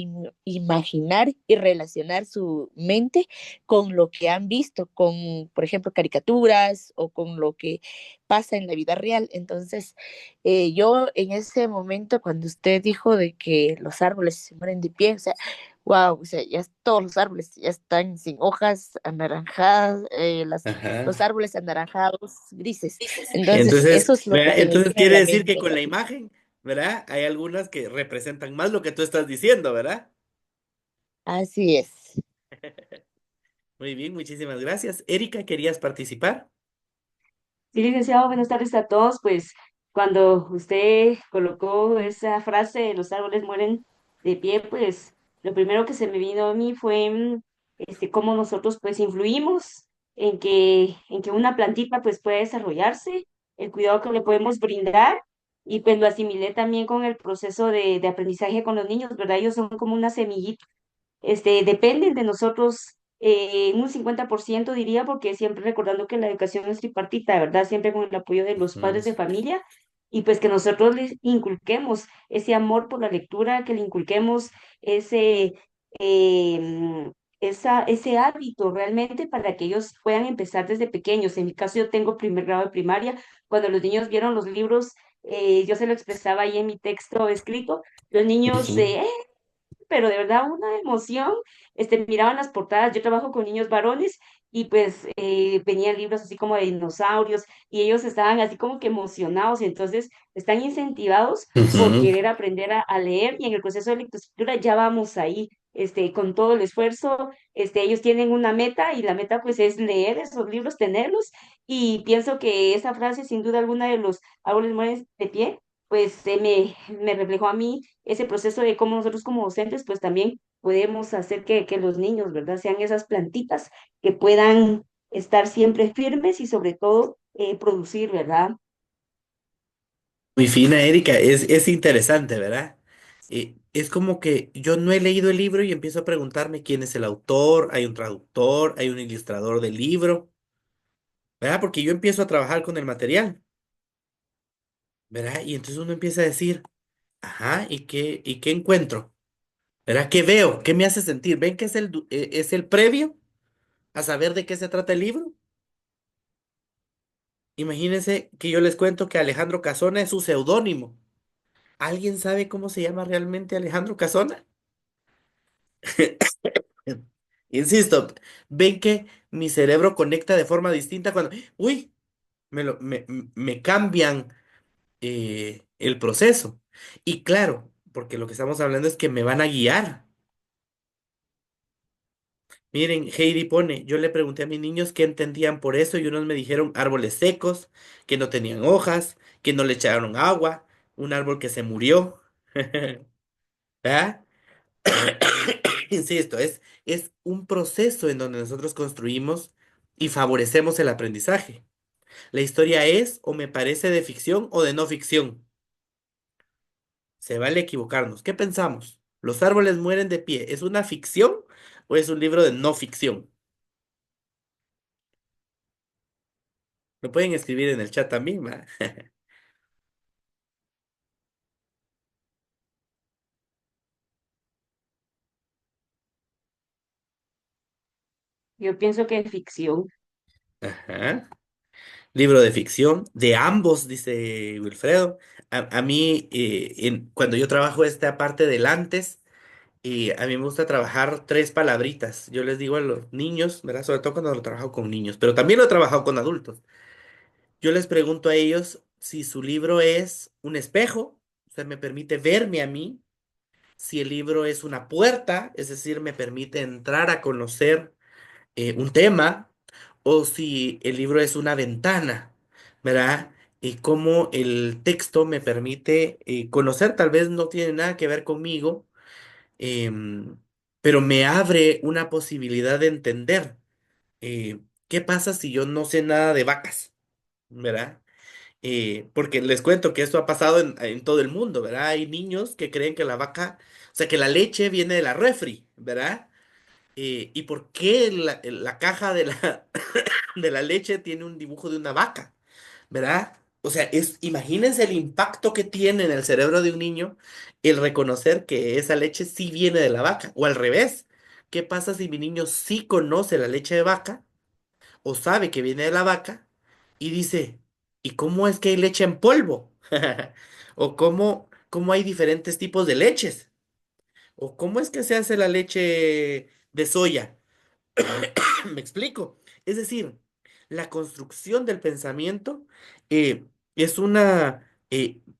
imaginar y relacionar su mente con lo que han visto, con, por ejemplo, caricaturas o con lo que pasa en la vida real. Entonces, yo en ese momento, cuando usted dijo de que los árboles se mueren de pie, o sea, wow, o sea, todos los árboles ya están sin hojas, anaranjadas, los Ajá. árboles anaranjados, grises. Entonces, Entonces, eso es lo que ¿verdad? se me Entonces viene a quiere la decir que mente. con la imagen, ¿verdad? Hay algunas que representan más lo que tú estás diciendo, ¿verdad? Así es. Muy bien, muchísimas gracias. Erika, ¿querías participar? Sí, licenciado, buenas tardes a todos. Pues cuando usted colocó esa frase, los árboles mueren de pie, pues lo primero que se me vino a mí fue cómo nosotros pues influimos en que una plantita pues pueda desarrollarse, el cuidado que le podemos brindar y pues lo asimilé también con el proceso de aprendizaje con los niños, ¿verdad? Ellos son como una semillita dependen de nosotros un 50% diría, porque siempre recordando que la educación es tripartita, ¿verdad? Siempre con el apoyo de los Ujú. padres de familia y pues que nosotros les inculquemos ese amor por la lectura, que le inculquemos ese, ese hábito realmente para que ellos puedan empezar desde pequeños. En mi caso yo tengo primer grado de primaria, cuando los niños vieron los libros, yo se lo expresaba ahí en mi texto escrito, los niños Ujú. pero de verdad una emoción. Miraban las portadas, yo trabajo con niños varones y pues venían libros así como de dinosaurios y ellos estaban así como que emocionados y entonces están incentivados por Ujú. querer aprender a leer y en el proceso de lectoescritura ya vamos ahí. Con todo el esfuerzo, ellos tienen una meta y la meta pues es leer esos libros, tenerlos y pienso que esa frase sin duda alguna de los árboles mueren de pie, pues me reflejó a mí ese proceso de cómo nosotros como docentes, pues también podemos hacer que los niños, ¿verdad? Sean esas plantitas que puedan estar siempre firmes y sobre todo producir, ¿verdad? Muy fina, Erika. Es interesante, ¿verdad? Es como que yo no he leído el libro y empiezo a preguntarme quién es el autor, hay un traductor, hay un ilustrador del libro, ¿verdad? Porque yo empiezo a trabajar con el material, ¿verdad? Y entonces uno empieza a decir, ajá, y qué encuentro? ¿Verdad? ¿Qué veo? ¿Qué me hace sentir? ¿Ven que es el previo a saber de qué se trata el libro? Imagínense que yo les cuento que Alejandro Casona es su seudónimo. ¿Alguien sabe cómo se llama realmente Alejandro Casona? Insisto, ven que mi cerebro conecta de forma distinta cuando, uy, me cambian el proceso. Y claro, porque lo que estamos hablando es que me van a guiar. Miren, Heidi pone, yo le pregunté a mis niños qué entendían por eso y unos me dijeron árboles secos, que no tenían hojas, que no le echaron agua, un árbol que se murió. ¿Ah? Insisto, es un proceso en donde nosotros construimos y favorecemos el aprendizaje. La historia es o me parece de ficción o de no ficción. Se vale equivocarnos. ¿Qué pensamos? ¿Los árboles mueren de pie? ¿Es una ficción o es un libro de no ficción? Lo pueden escribir en el chat también, ¿va? Yo pienso que es ficción. Ajá. Libro de ficción, de ambos, dice Wilfredo. A mí, cuando yo trabajo esta parte del antes, a mí me gusta trabajar tres palabritas. Yo les digo a los niños, ¿verdad? Sobre todo cuando lo trabajo con niños, pero también lo he trabajado con adultos. Yo les pregunto a ellos si su libro es un espejo, o sea, me permite verme a mí, si el libro es una puerta, es decir, me permite entrar a conocer un tema, o si el libro es una ventana, ¿verdad? Y cómo el texto me permite conocer, tal vez no tiene nada que ver conmigo, em, pero me abre una posibilidad de entender qué pasa si yo no sé nada de vacas, ¿verdad? Porque les cuento que esto ha pasado en todo el mundo, ¿verdad? Hay niños que creen que la vaca, o sea, que la leche viene de la refri, ¿verdad? ¿Y por qué la caja de la leche tiene un dibujo de una vaca? ¿Verdad? O sea, imagínense el impacto que tiene en el cerebro de un niño el reconocer que esa leche sí viene de la vaca. O al revés, ¿qué pasa si mi niño sí conoce la leche de vaca o sabe que viene de la vaca y dice, ¿y cómo es que hay leche en polvo? ¿O cómo hay diferentes tipos de leches? ¿O cómo es que se hace la leche de soya? ¿Me explico? Es decir, la construcción del pensamiento es una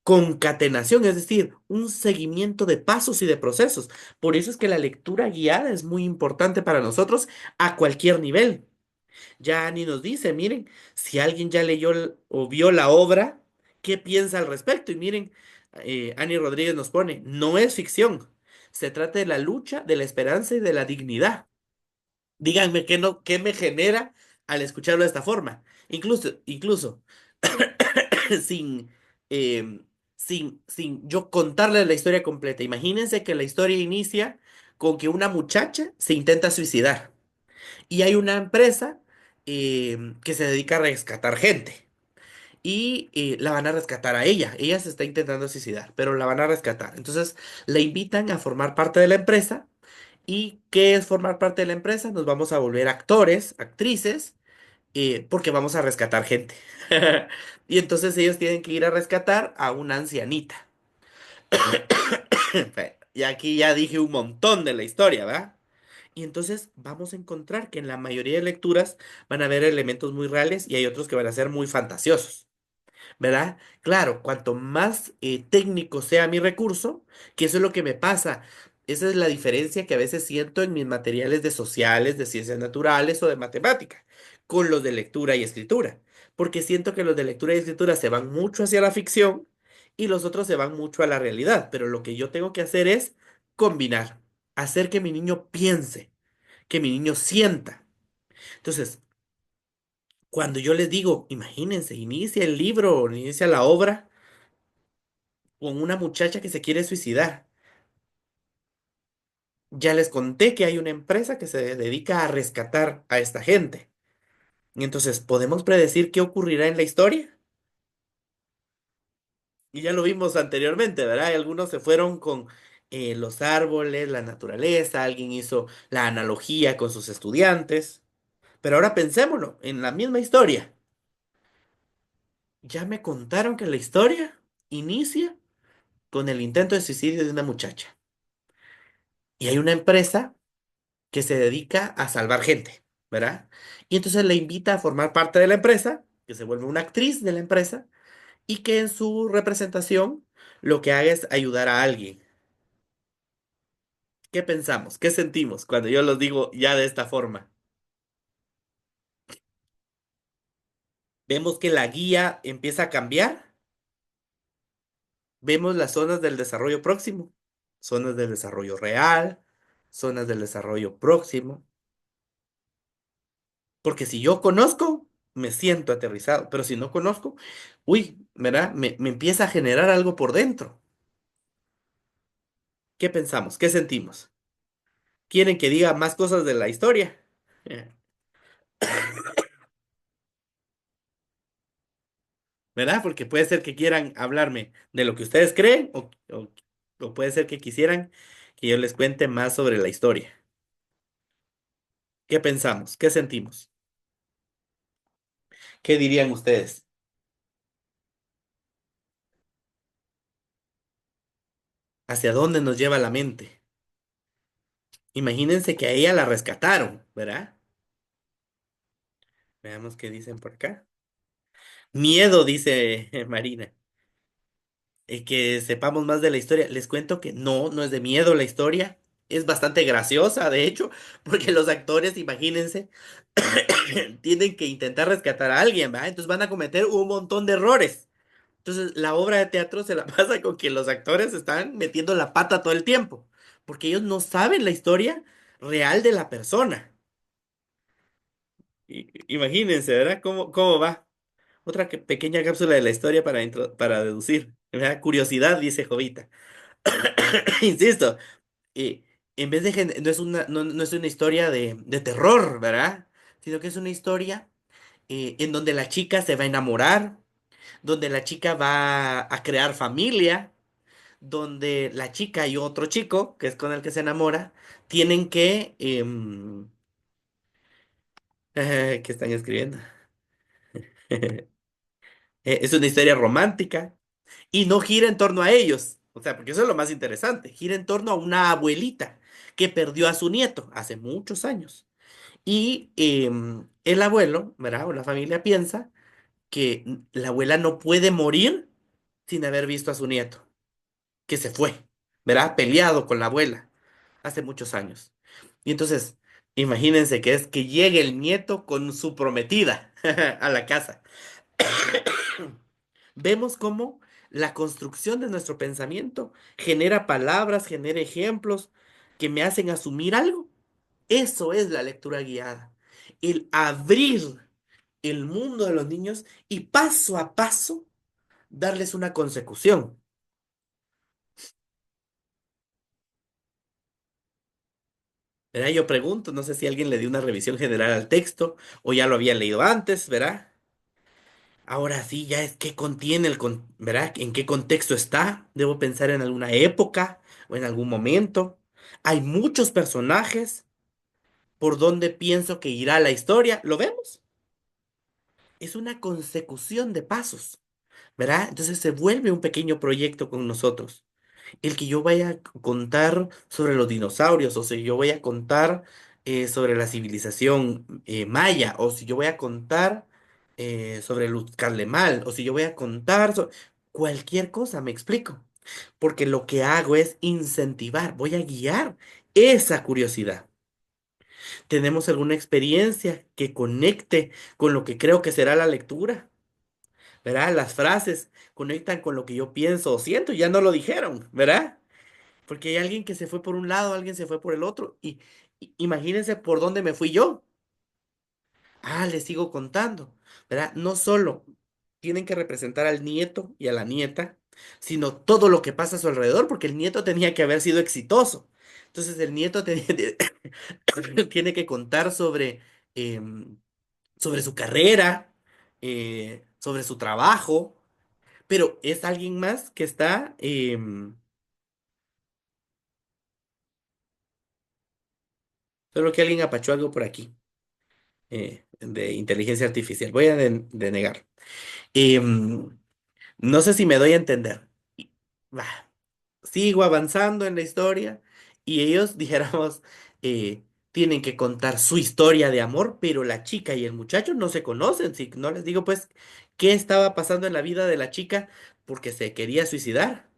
concatenación, es decir, un seguimiento de pasos y de procesos. Por eso es que la lectura guiada es muy importante para nosotros a cualquier nivel. Ya Ani nos dice, miren, si alguien ya leyó o vio la obra, ¿qué piensa al respecto? Y miren, Ani Rodríguez nos pone, no es ficción, se trata de la lucha, de la esperanza y de la dignidad. Díganme qué no, qué me genera al escucharlo de esta forma. Incluso sin, sin yo contarles la historia completa. Imagínense que la historia inicia con que una muchacha se intenta suicidar y hay una empresa que se dedica a rescatar gente. Y la van a rescatar a ella. Ella se está intentando suicidar, pero la van a rescatar. Entonces la invitan a formar parte de la empresa. ¿Y qué es formar parte de la empresa? Nos vamos a volver actores, actrices, porque vamos a rescatar gente. Y entonces ellos tienen que ir a rescatar a una ancianita. Y aquí ya dije un montón de la historia, ¿verdad? Y entonces vamos a encontrar que en la mayoría de lecturas van a haber elementos muy reales y hay otros que van a ser muy fantasiosos. ¿Verdad? Claro, cuanto más técnico sea mi recurso, que eso es lo que me pasa. Esa es la diferencia que a veces siento en mis materiales de sociales, de ciencias naturales o de matemática, con los de lectura y escritura. Porque siento que los de lectura y escritura se van mucho hacia la ficción y los otros se van mucho a la realidad. Pero lo que yo tengo que hacer es combinar, hacer que mi niño piense, que mi niño sienta. Entonces, cuando yo les digo, imagínense, inicia el libro, inicia la obra con una muchacha que se quiere suicidar. Ya les conté que hay una empresa que se dedica a rescatar a esta gente. Y entonces, ¿podemos predecir qué ocurrirá en la historia? Y ya lo vimos anteriormente, ¿verdad? Algunos se fueron con los árboles, la naturaleza, alguien hizo la analogía con sus estudiantes. Pero ahora pensémoslo, en la misma historia. Ya me contaron que la historia inicia con el intento de suicidio de una muchacha. Y hay una empresa que se dedica a salvar gente, ¿verdad? Y entonces le invita a formar parte de la empresa, que se vuelve una actriz de la empresa, y que en su representación lo que haga es ayudar a alguien. ¿Qué pensamos? ¿Qué sentimos cuando yo los digo ya de esta forma? Vemos que la guía empieza a cambiar, vemos las zonas del desarrollo próximo, zonas del desarrollo real, zonas del desarrollo próximo, porque si yo conozco, me siento aterrizado, pero si no conozco, uy, ¿verdad? Me empieza a generar algo por dentro. ¿Qué pensamos? ¿Qué sentimos? ¿Quieren que diga más cosas de la historia? Eh, ¿Verdad? Porque puede ser que quieran hablarme de lo que ustedes creen o puede ser que quisieran que yo les cuente más sobre la historia. ¿Qué pensamos? ¿Qué sentimos? ¿Qué dirían ustedes? ¿Hacia dónde nos lleva la mente? Imagínense que a ella la rescataron, ¿verdad? Veamos qué dicen por acá. Miedo, dice Marina. Que sepamos más de la historia. Les cuento que no, no es de miedo la historia. Es bastante graciosa, de hecho, porque los actores, imagínense, tienen que intentar rescatar a alguien, ¿va? Entonces van a cometer un montón de errores. Entonces la obra de teatro se la pasa con que los actores están metiendo la pata todo el tiempo, porque ellos no saben la historia real de la persona. Imagínense, ¿verdad? ¿Cómo va? Otra pequeña cápsula de la historia para deducir. ¿Verdad? Curiosidad, dice Jovita. Insisto, eh, en vez de no es no es una historia de terror, ¿verdad? Sino que es una historia en donde la chica se va a enamorar, donde la chica va a crear familia, donde la chica y otro chico, que es con el que se enamora, tienen que... ¿qué están escribiendo? Es una historia romántica y no gira en torno a ellos. O sea, porque eso es lo más interesante. Gira en torno a una abuelita que perdió a su nieto hace muchos años. Y el abuelo, ¿verdad? O la familia piensa que la abuela no puede morir sin haber visto a su nieto, que se fue, ¿verdad? Peleado con la abuela hace muchos años. Y entonces, imagínense que es que llegue el nieto con su prometida a la casa. Vemos cómo la construcción de nuestro pensamiento genera palabras, genera ejemplos que me hacen asumir algo. Eso es la lectura guiada. El abrir el mundo de los niños y paso a paso darles una consecución. ¿Verdad? Yo pregunto, no sé si alguien le dio una revisión general al texto o ya lo había leído antes, ¿verdad? Ahora sí, ya es qué contiene ¿verdad? ¿En qué contexto está? Debo pensar en alguna época o en algún momento. Hay muchos personajes por donde pienso que irá la historia. ¿Lo vemos? Es una consecución de pasos, ¿verdad? Entonces se vuelve un pequeño proyecto con nosotros. El que yo vaya a contar sobre los dinosaurios, o si yo voy a contar sobre la civilización maya, o si yo voy a contar sobre Luz Carlemal, o si yo voy a contar cualquier cosa, me explico. Porque lo que hago es incentivar, voy a guiar esa curiosidad. ¿Tenemos alguna experiencia que conecte con lo que creo que será la lectura? ¿Verdad? Las frases conectan con lo que yo pienso o siento, ya no lo dijeron, ¿verdad? Porque hay alguien que se fue por un lado, alguien se fue por el otro. Y imagínense por dónde me fui yo. Ah, les sigo contando, ¿verdad? No solo tienen que representar al nieto y a la nieta, sino todo lo que pasa a su alrededor, porque el nieto tenía que haber sido exitoso. Entonces el nieto tiene que contar em, sobre su carrera, sobre su trabajo, pero es alguien más que está... solo que alguien apachó algo por aquí. De inteligencia artificial. Voy a denegar. Em, no sé si me doy a entender. Bah, sigo avanzando en la historia y ellos, dijéramos, tienen que contar su historia de amor, pero la chica y el muchacho no se conocen. Si no les digo, pues, qué estaba pasando en la vida de la chica porque se quería suicidar.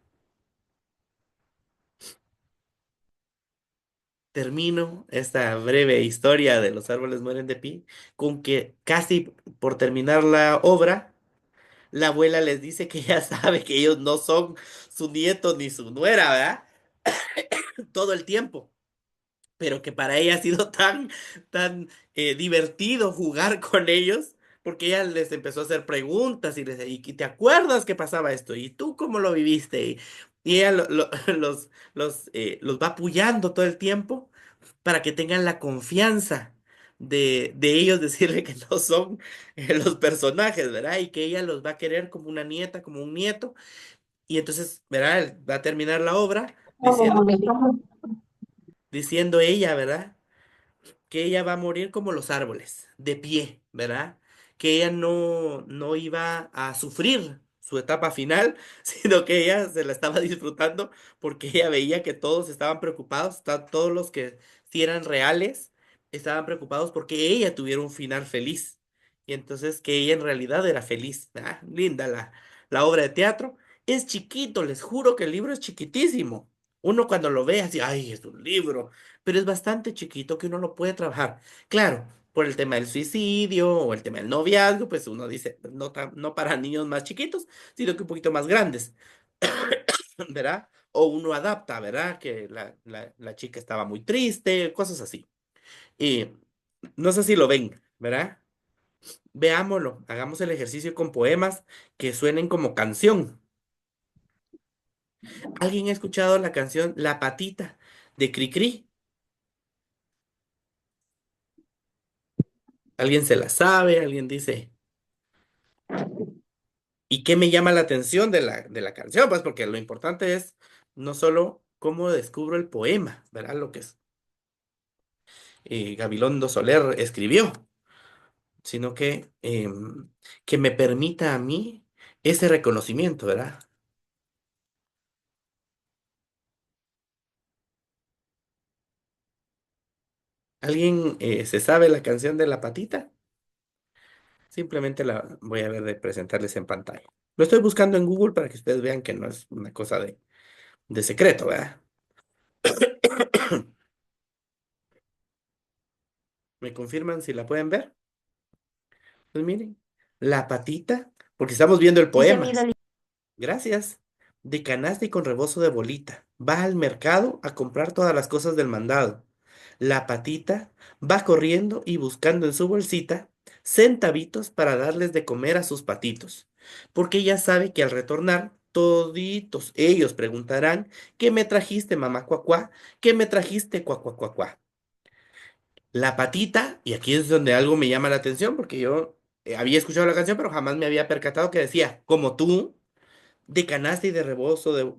Termino esta breve historia de Los árboles mueren de pie con que casi por terminar la obra, la abuela les dice que ya sabe que ellos no son su nieto ni su nuera, ¿verdad? Todo el tiempo. Pero que para ella ha sido tan divertido jugar con ellos, porque ella les empezó a hacer preguntas y les decía, ¿y te acuerdas que pasaba esto? ¿Y tú cómo lo viviste? Y ella los va apoyando todo el tiempo para que tengan la confianza de ellos decirle que no son los personajes, ¿verdad? Y que ella los va a querer como una nieta, como un nieto. Y entonces, ¿verdad? Va a terminar la obra diciendo ella, ¿verdad? Que ella va a morir como los árboles, de pie, ¿verdad? Que ella no iba a sufrir su etapa final, sino que ella se la estaba disfrutando porque ella veía que todos estaban preocupados, todos los que sí eran reales, estaban preocupados porque ella tuviera un final feliz. Y entonces que ella en realidad era feliz, ¿verdad? Linda la obra de teatro. Es chiquito, les juro que el libro es chiquitísimo. Uno cuando lo ve así, ay, es un libro, pero es bastante chiquito que uno lo puede trabajar. Claro, por el tema del suicidio o el tema del noviazgo, pues uno dice, pues, no, no para niños más chiquitos, sino que un poquito más grandes, ¿verdad? O uno adapta, ¿verdad? Que la chica estaba muy triste, cosas así. Y no sé si lo ven, ¿verdad? Veámoslo, hagamos el ejercicio con poemas que suenen como canción. ¿Alguien ha escuchado la canción La Patita de Cricri? ¿Alguien se la sabe? ¿Alguien dice? ¿Y qué me llama la atención de la canción? Pues porque lo importante es no solo cómo descubro el poema, ¿verdad? Lo que es, Gabilondo Soler escribió, sino que me permita a mí ese reconocimiento, ¿verdad? ¿Alguien se sabe la canción de La Patita? Simplemente la voy a ver de presentarles en pantalla. Lo estoy buscando en Google para que ustedes vean que no es una cosa de secreto, ¿verdad? ¿Me confirman si la pueden ver? Pues miren, La Patita, porque estamos viendo el Sí se poema. mira. Gracias. De canasta y con rebozo de bolita. Va al mercado a comprar todas las cosas del mandado. La patita va corriendo y buscando en su bolsita centavitos para darles de comer a sus patitos. Porque ella sabe que al retornar, toditos ellos preguntarán, ¿qué me trajiste, mamá cuacuá? ¿Qué me trajiste, cuacuá, cuacuá? La patita, y aquí es donde algo me llama la atención, porque yo había escuchado la canción, pero jamás me había percatado que decía, como tú de canasta y de rebozo de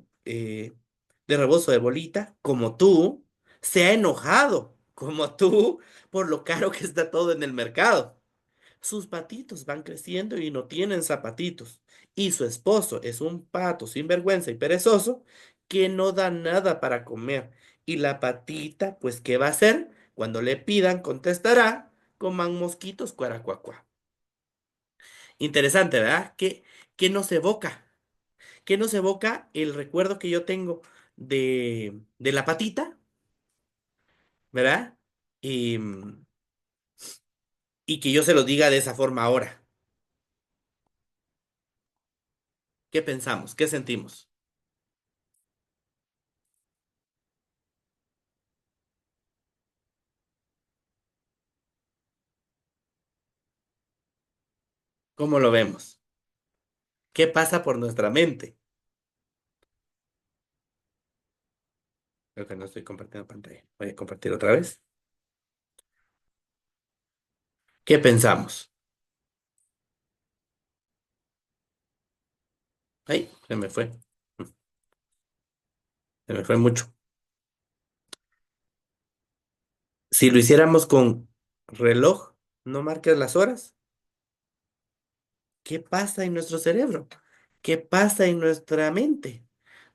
bolita, como tú, se ha enojado, como tú, por lo caro que está todo en el mercado. Sus patitos van creciendo y no tienen zapatitos. Y su esposo es un pato sinvergüenza y perezoso que no da nada para comer. Y la patita, pues, ¿qué va a hacer? Cuando le pidan, contestará, coman mosquitos, cuaracuacuá. Interesante, ¿verdad? ¿Qué nos evoca? ¿Qué nos evoca el recuerdo que yo tengo de la patita, ¿verdad? Y, y que yo se lo diga de esa forma ahora. ¿Qué pensamos? ¿Qué sentimos? ¿Cómo lo vemos? ¿Qué pasa por nuestra mente? Creo que no estoy compartiendo pantalla. Voy a compartir otra vez. ¿Qué pensamos? Ay, se me fue. Se me fue mucho. Si lo hiciéramos con reloj, ¿no marcas las horas? ¿Qué pasa en nuestro cerebro? ¿Qué pasa en nuestra mente?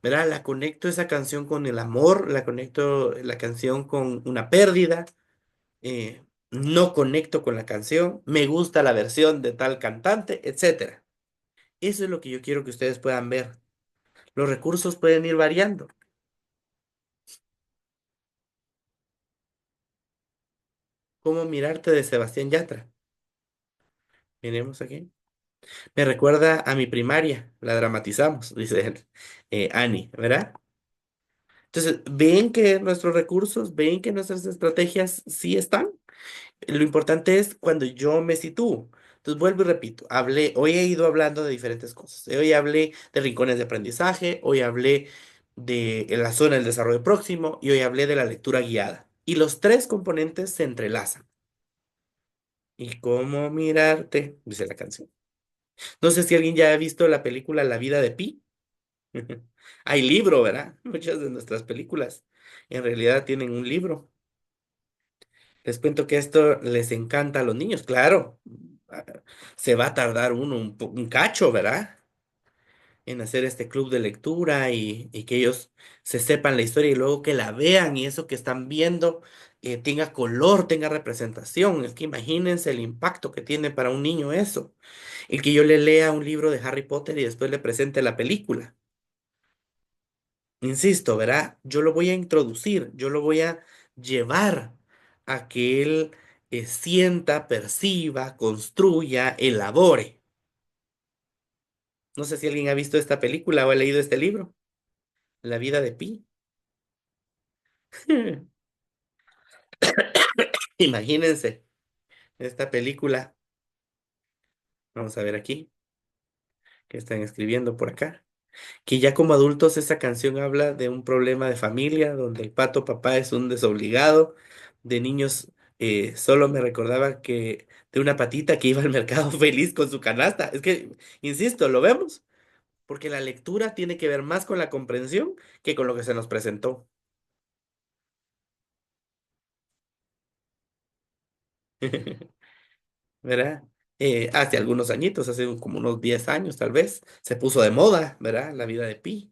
¿Verdad? La conecto esa canción con el amor, la conecto la canción con una pérdida, no conecto con la canción, me gusta la versión de tal cantante, etcétera. Eso es lo que yo quiero que ustedes puedan ver. Los recursos pueden ir variando. ¿Cómo mirarte de Sebastián Yatra? Miremos aquí. Me recuerda a mi primaria, la dramatizamos, dice él, Annie, ¿verdad? Entonces, ven que nuestros recursos, ven que nuestras estrategias sí están. Lo importante es cuando yo me sitúo. Entonces, vuelvo y repito, hoy he ido hablando de diferentes cosas. Hoy hablé de rincones de aprendizaje, hoy hablé de la zona del desarrollo próximo y hoy hablé de la lectura guiada. Y los tres componentes se entrelazan. ¿Y cómo mirarte? Dice la canción. No sé si alguien ya ha visto la película La vida de Pi. Hay libro, ¿verdad? Muchas de nuestras películas en realidad tienen un libro. Les cuento que esto les encanta a los niños, claro. ah, Se va a tardar uno un cacho, ¿verdad? En hacer este club de lectura y que ellos se sepan la historia y luego que la vean y eso que están viendo tenga color, tenga representación. Es que imagínense el impacto que tiene para un niño eso. El que yo le lea un libro de Harry Potter y después le presente la película. Insisto, ¿verdad? Yo lo voy a introducir, yo lo voy a llevar a que él sienta, perciba, construya, elabore. No sé si alguien ha visto esta película o ha leído este libro, La vida de Pi. Imagínense esta película. Vamos a ver aquí, que están escribiendo por acá. Que ya como adultos esa canción habla de un problema de familia, donde el pato papá es un desobligado, de niños solo me recordaba que de una patita que iba al mercado feliz con su canasta. Es que, insisto, lo vemos, porque la lectura tiene que ver más con la comprensión que con lo que se nos presentó. ¿Verdad? Hace algunos añitos, como unos 10 años tal vez, se puso de moda, ¿verdad? La vida de Pi.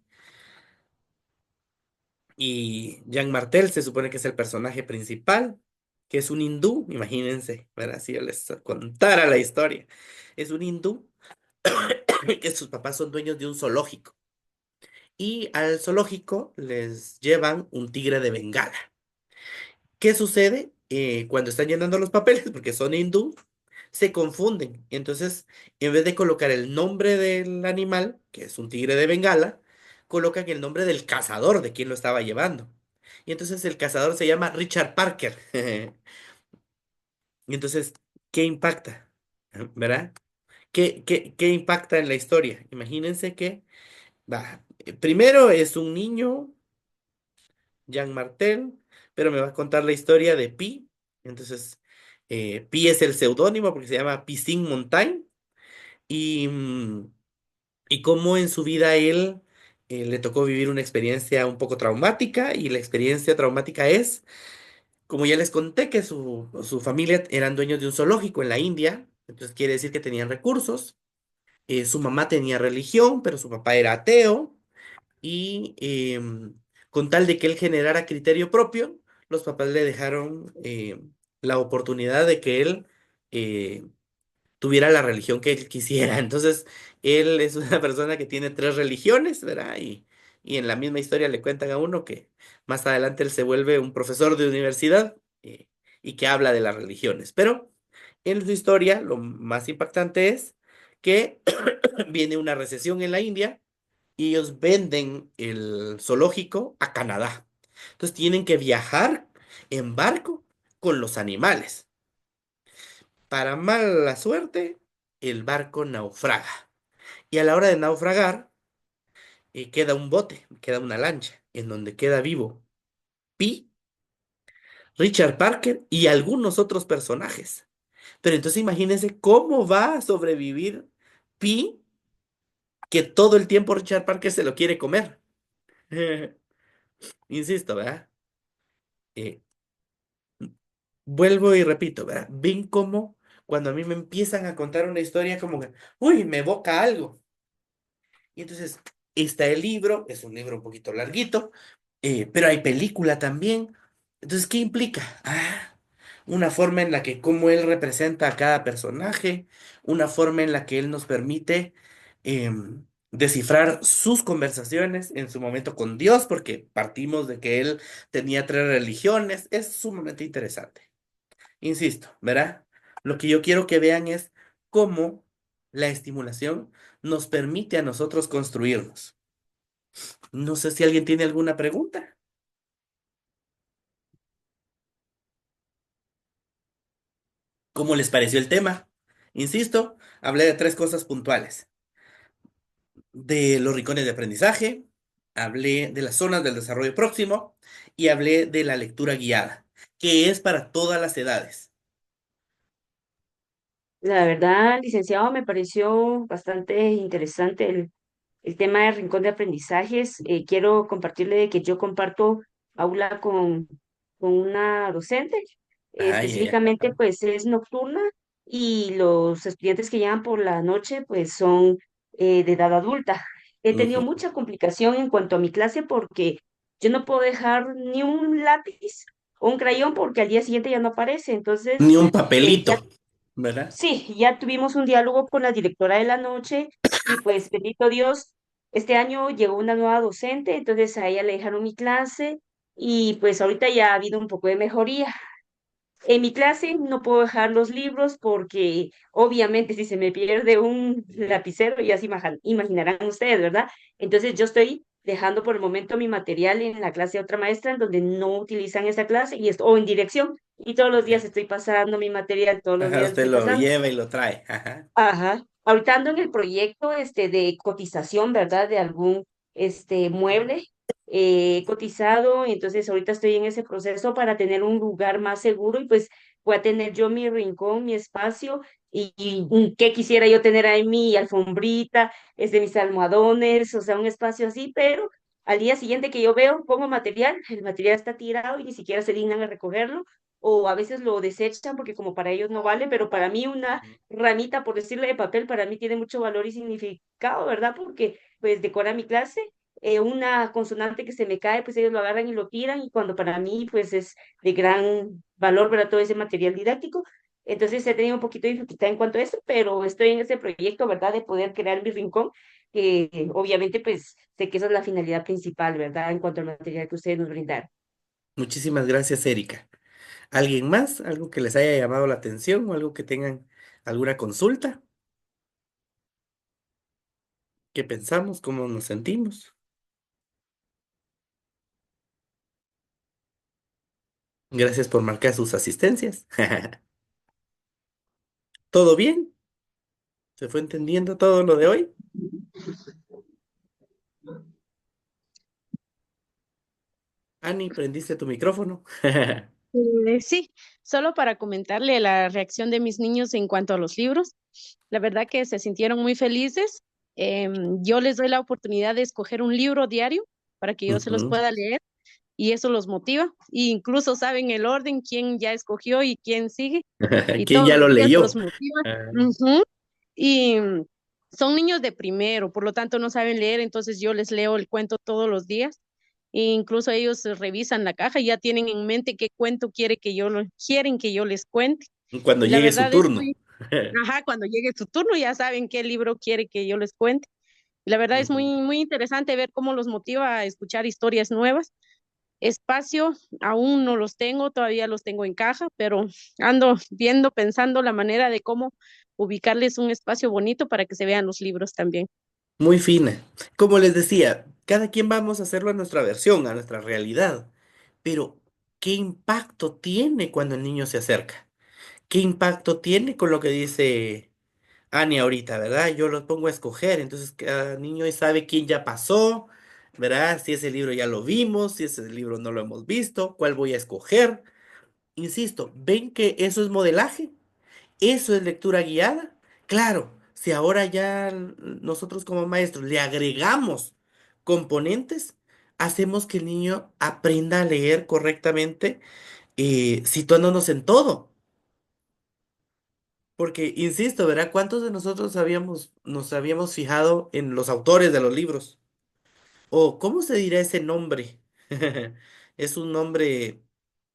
Y Jean Martel se supone que es el personaje principal, que es un hindú, imagínense, ¿verdad? Si yo les contara la historia. Es un hindú que sus papás son dueños de un zoológico. Y al zoológico les llevan un tigre de Bengala. ¿Qué sucede? Cuando están llenando los papeles, porque son hindú, se confunden. Entonces, en vez de colocar el nombre del animal, que es un tigre de Bengala, colocan el nombre del cazador, de quien lo estaba llevando. Y entonces el cazador se llama Richard Parker. Y entonces, ¿qué impacta? ¿Verdad? ¿Qué impacta en la historia? Imagínense que, primero es un niño Jean Martel, pero me va a contar la historia de Pi. Entonces, Pi es el seudónimo porque se llama Piscine Montaigne y cómo en su vida él le tocó vivir una experiencia un poco traumática y la experiencia traumática es, como ya les conté, que su familia eran dueños de un zoológico en la India, entonces quiere decir que tenían recursos. Su mamá tenía religión, pero su papá era ateo y con tal de que él generara criterio propio, los papás le dejaron la oportunidad de que él eh, tuviera la religión que él quisiera. Entonces, él es una persona que tiene tres religiones, ¿verdad? Y en la misma historia le cuentan a uno que más adelante él se vuelve un profesor de universidad y que habla de las religiones. Pero en su historia, lo más impactante es que viene una recesión en la India y ellos venden el zoológico a Canadá. Entonces tienen que viajar en barco con los animales. Para mala suerte, el barco naufraga. Y a la hora de naufragar, queda un bote, queda una lancha, en donde queda vivo Pi, Richard Parker y algunos otros personajes. Pero entonces imagínense cómo va a sobrevivir Pi, que todo el tiempo Richard Parker se lo quiere comer. Insisto, ¿verdad? Eh, Vuelvo y repito, ¿verdad? Ven cómo cuando a mí me empiezan a contar una historia como que, uy, me evoca algo. Y entonces está el libro, es un libro un poquito larguito, pero hay película también. Entonces, ¿qué implica? una forma en la que cómo él representa a cada personaje, una forma en la que él nos permite descifrar sus conversaciones en su momento con Dios, porque partimos de que él tenía tres religiones, es sumamente interesante. Insisto, ¿verdad? Lo que yo quiero que vean es cómo la estimulación nos permite a nosotros construirnos. No sé si alguien tiene alguna pregunta. ¿Cómo les pareció el tema? Insisto, hablé de tres cosas puntuales. De los rincones de aprendizaje, hablé de las zonas del desarrollo próximo y hablé de la lectura guiada, que es para todas las edades. La verdad, licenciado, me pareció bastante interesante el tema del rincón de aprendizajes. Quiero compartirle de que yo comparto aula con una docente, Ay, ay, específicamente ay. pues es nocturna y los estudiantes que llegan por la noche pues son de edad adulta. He tenido Ujú. mucha complicación en cuanto a mi clase porque yo no puedo dejar ni un lápiz o un crayón porque al día siguiente ya no aparece. Entonces, Ni un ya papelito, ¿verdad? sí, ya tuvimos un diálogo con la directora de la noche y pues bendito Dios, este año llegó una nueva docente, entonces a ella le dejaron mi clase y pues ahorita ya ha habido un poco de mejoría. En mi clase no puedo dejar los libros porque obviamente si se me pierde un lapicero, ya se imaginarán ustedes, ¿verdad? Entonces yo estoy dejando por el momento mi material en la clase de otra maestra en donde no utilizan esa clase o en dirección y todos los días estoy pasando mi material, todos los Ajá, días usted estoy lo pasando. lleva y lo trae. Ajá. Ajá. Ahorita ando en el proyecto de cotización, ¿verdad? De algún mueble cotizado. Y entonces ahorita estoy en ese proceso para tener un lugar más seguro y pues voy a tener yo mi rincón, mi espacio y qué quisiera yo tener ahí mi alfombrita, mis almohadones, o sea, un espacio así, pero al día siguiente que yo veo, pongo material, el material está tirado y ni siquiera se dignan a recogerlo o a veces lo desechan porque como para ellos no vale, pero para mí una ramita, por decirle de papel, para mí tiene mucho valor y significado, ¿verdad? Porque pues decora mi clase, una consonante que se me cae, pues ellos lo agarran y lo tiran y cuando para mí pues es de gran valor, ¿verdad? Todo ese material didáctico. Entonces he tenido un poquito de dificultad en cuanto a eso, pero estoy en ese proyecto, ¿verdad? De poder crear mi rincón, que obviamente pues sé que esa es la finalidad principal, ¿verdad? En cuanto al material que ustedes nos brindaron. Muchísimas gracias, Erika. ¿Alguien más? ¿Algo que les haya llamado la atención o algo que tengan alguna consulta? ¿Qué pensamos? ¿Cómo nos sentimos? Gracias por marcar sus asistencias. ¿Todo bien? ¿Se fue entendiendo todo lo de hoy? Ani, ¿prendiste tu micrófono? Sí, solo para comentarle la reacción de mis niños en cuanto a los libros. La verdad que se sintieron muy felices. Yo les doy la oportunidad de escoger un libro diario para que yo se los Ujú. pueda leer y eso los motiva. E incluso saben el orden, quién ya escogió y quién sigue y ¿Quién todos ya los lo días leyó? los motiva. Ah, Ujú. Y son niños de primero, por lo tanto no saben leer, entonces yo les leo el cuento todos los días. E incluso ellos revisan la caja y ya tienen en mente qué cuento quieren que yo les cuente. cuando Y la llegue su verdad es turno. muy, ajá, cuando llegue su turno ya saben qué libro quiere que yo les cuente. Y la verdad es muy, Ujú. muy interesante ver cómo los motiva a escuchar historias nuevas. Espacio, aún no los tengo, todavía los tengo en caja, pero ando viendo, pensando la manera de cómo ubicarles un espacio bonito para que se vean los libros también. Muy fina. Como les decía, cada quien vamos a hacerlo a nuestra versión, a nuestra realidad. Pero, ¿qué impacto tiene cuando el niño se acerca? ¿Qué impacto tiene con lo que dice Ani ahorita, verdad? Yo los pongo a escoger, entonces cada niño ya sabe quién ya pasó, ¿verdad? Si ese libro ya lo vimos, si ese libro no lo hemos visto, cuál voy a escoger. Insisto, ¿ven que eso es modelaje? ¿Eso es lectura guiada? Claro, si ahora ya nosotros como maestros le agregamos componentes, hacemos que el niño aprenda a leer correctamente, situándonos en todo. Porque, insisto, ¿verdad? ¿Cuántos de nosotros nos habíamos fijado en los autores de los libros? ¿O cómo se dirá ese nombre? Es un nombre.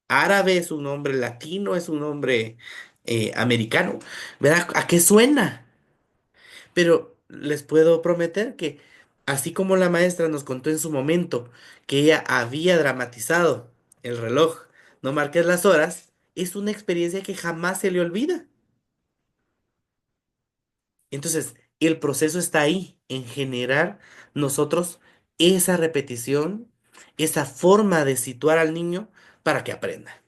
árabe, es un nombre latino, es un nombre americano. ¿Verdad? ¿A qué suena? Pero les puedo prometer que, así como la maestra nos contó en su momento que ella había dramatizado el reloj, no marques las horas, es una experiencia que jamás se le olvida. Entonces, el proceso está ahí, en generar nosotros esa repetición, esa forma de situar al niño para que aprenda.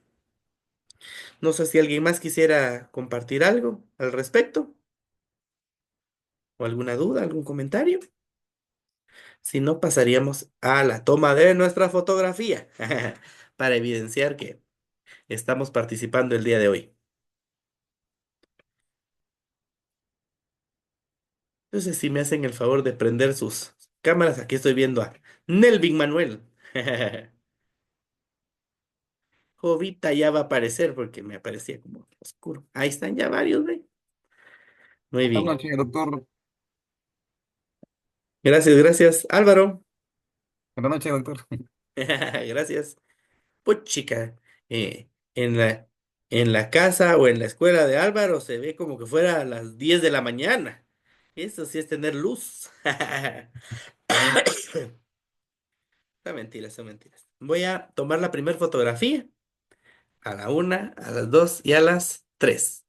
No sé si alguien más quisiera compartir algo al respecto, o alguna duda, algún comentario. Si no, pasaríamos a la toma de nuestra fotografía para evidenciar que estamos participando el día de hoy. Entonces, si me hacen el favor de prender sus cámaras, aquí estoy viendo a Nelvin Manuel. Jovita ya va a aparecer porque me aparecía como oscuro. Ahí están ya varios, ¿ve? Muy Buenas bien. noches, doctor. Gracias, gracias. Álvaro. Buenas noches, doctor. Gracias. Pues chica, en la casa o en la escuela de Álvaro se ve como que fuera a las 10 de la mañana. Eso sí es tener luz. Son mentiras, son mentiras. Voy a tomar la primera fotografía a la 1, a las 2 y a las 3.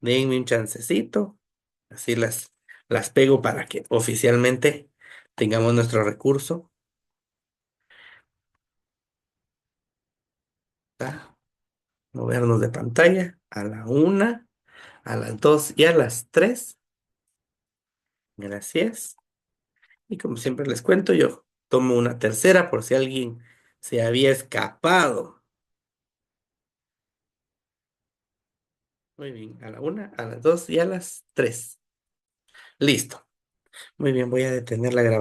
Denme un chancecito. Así las pego para que oficialmente tengamos nuestro recurso. ¿Tá? Movernos de pantalla a la 1, a las 2 y a las 3. Gracias. Y como siempre les cuento, yo tomo una tercera por si alguien se había escapado. Muy bien, a la 1, a las 2 y a las 3. Listo. Muy bien, voy a detener la grabación.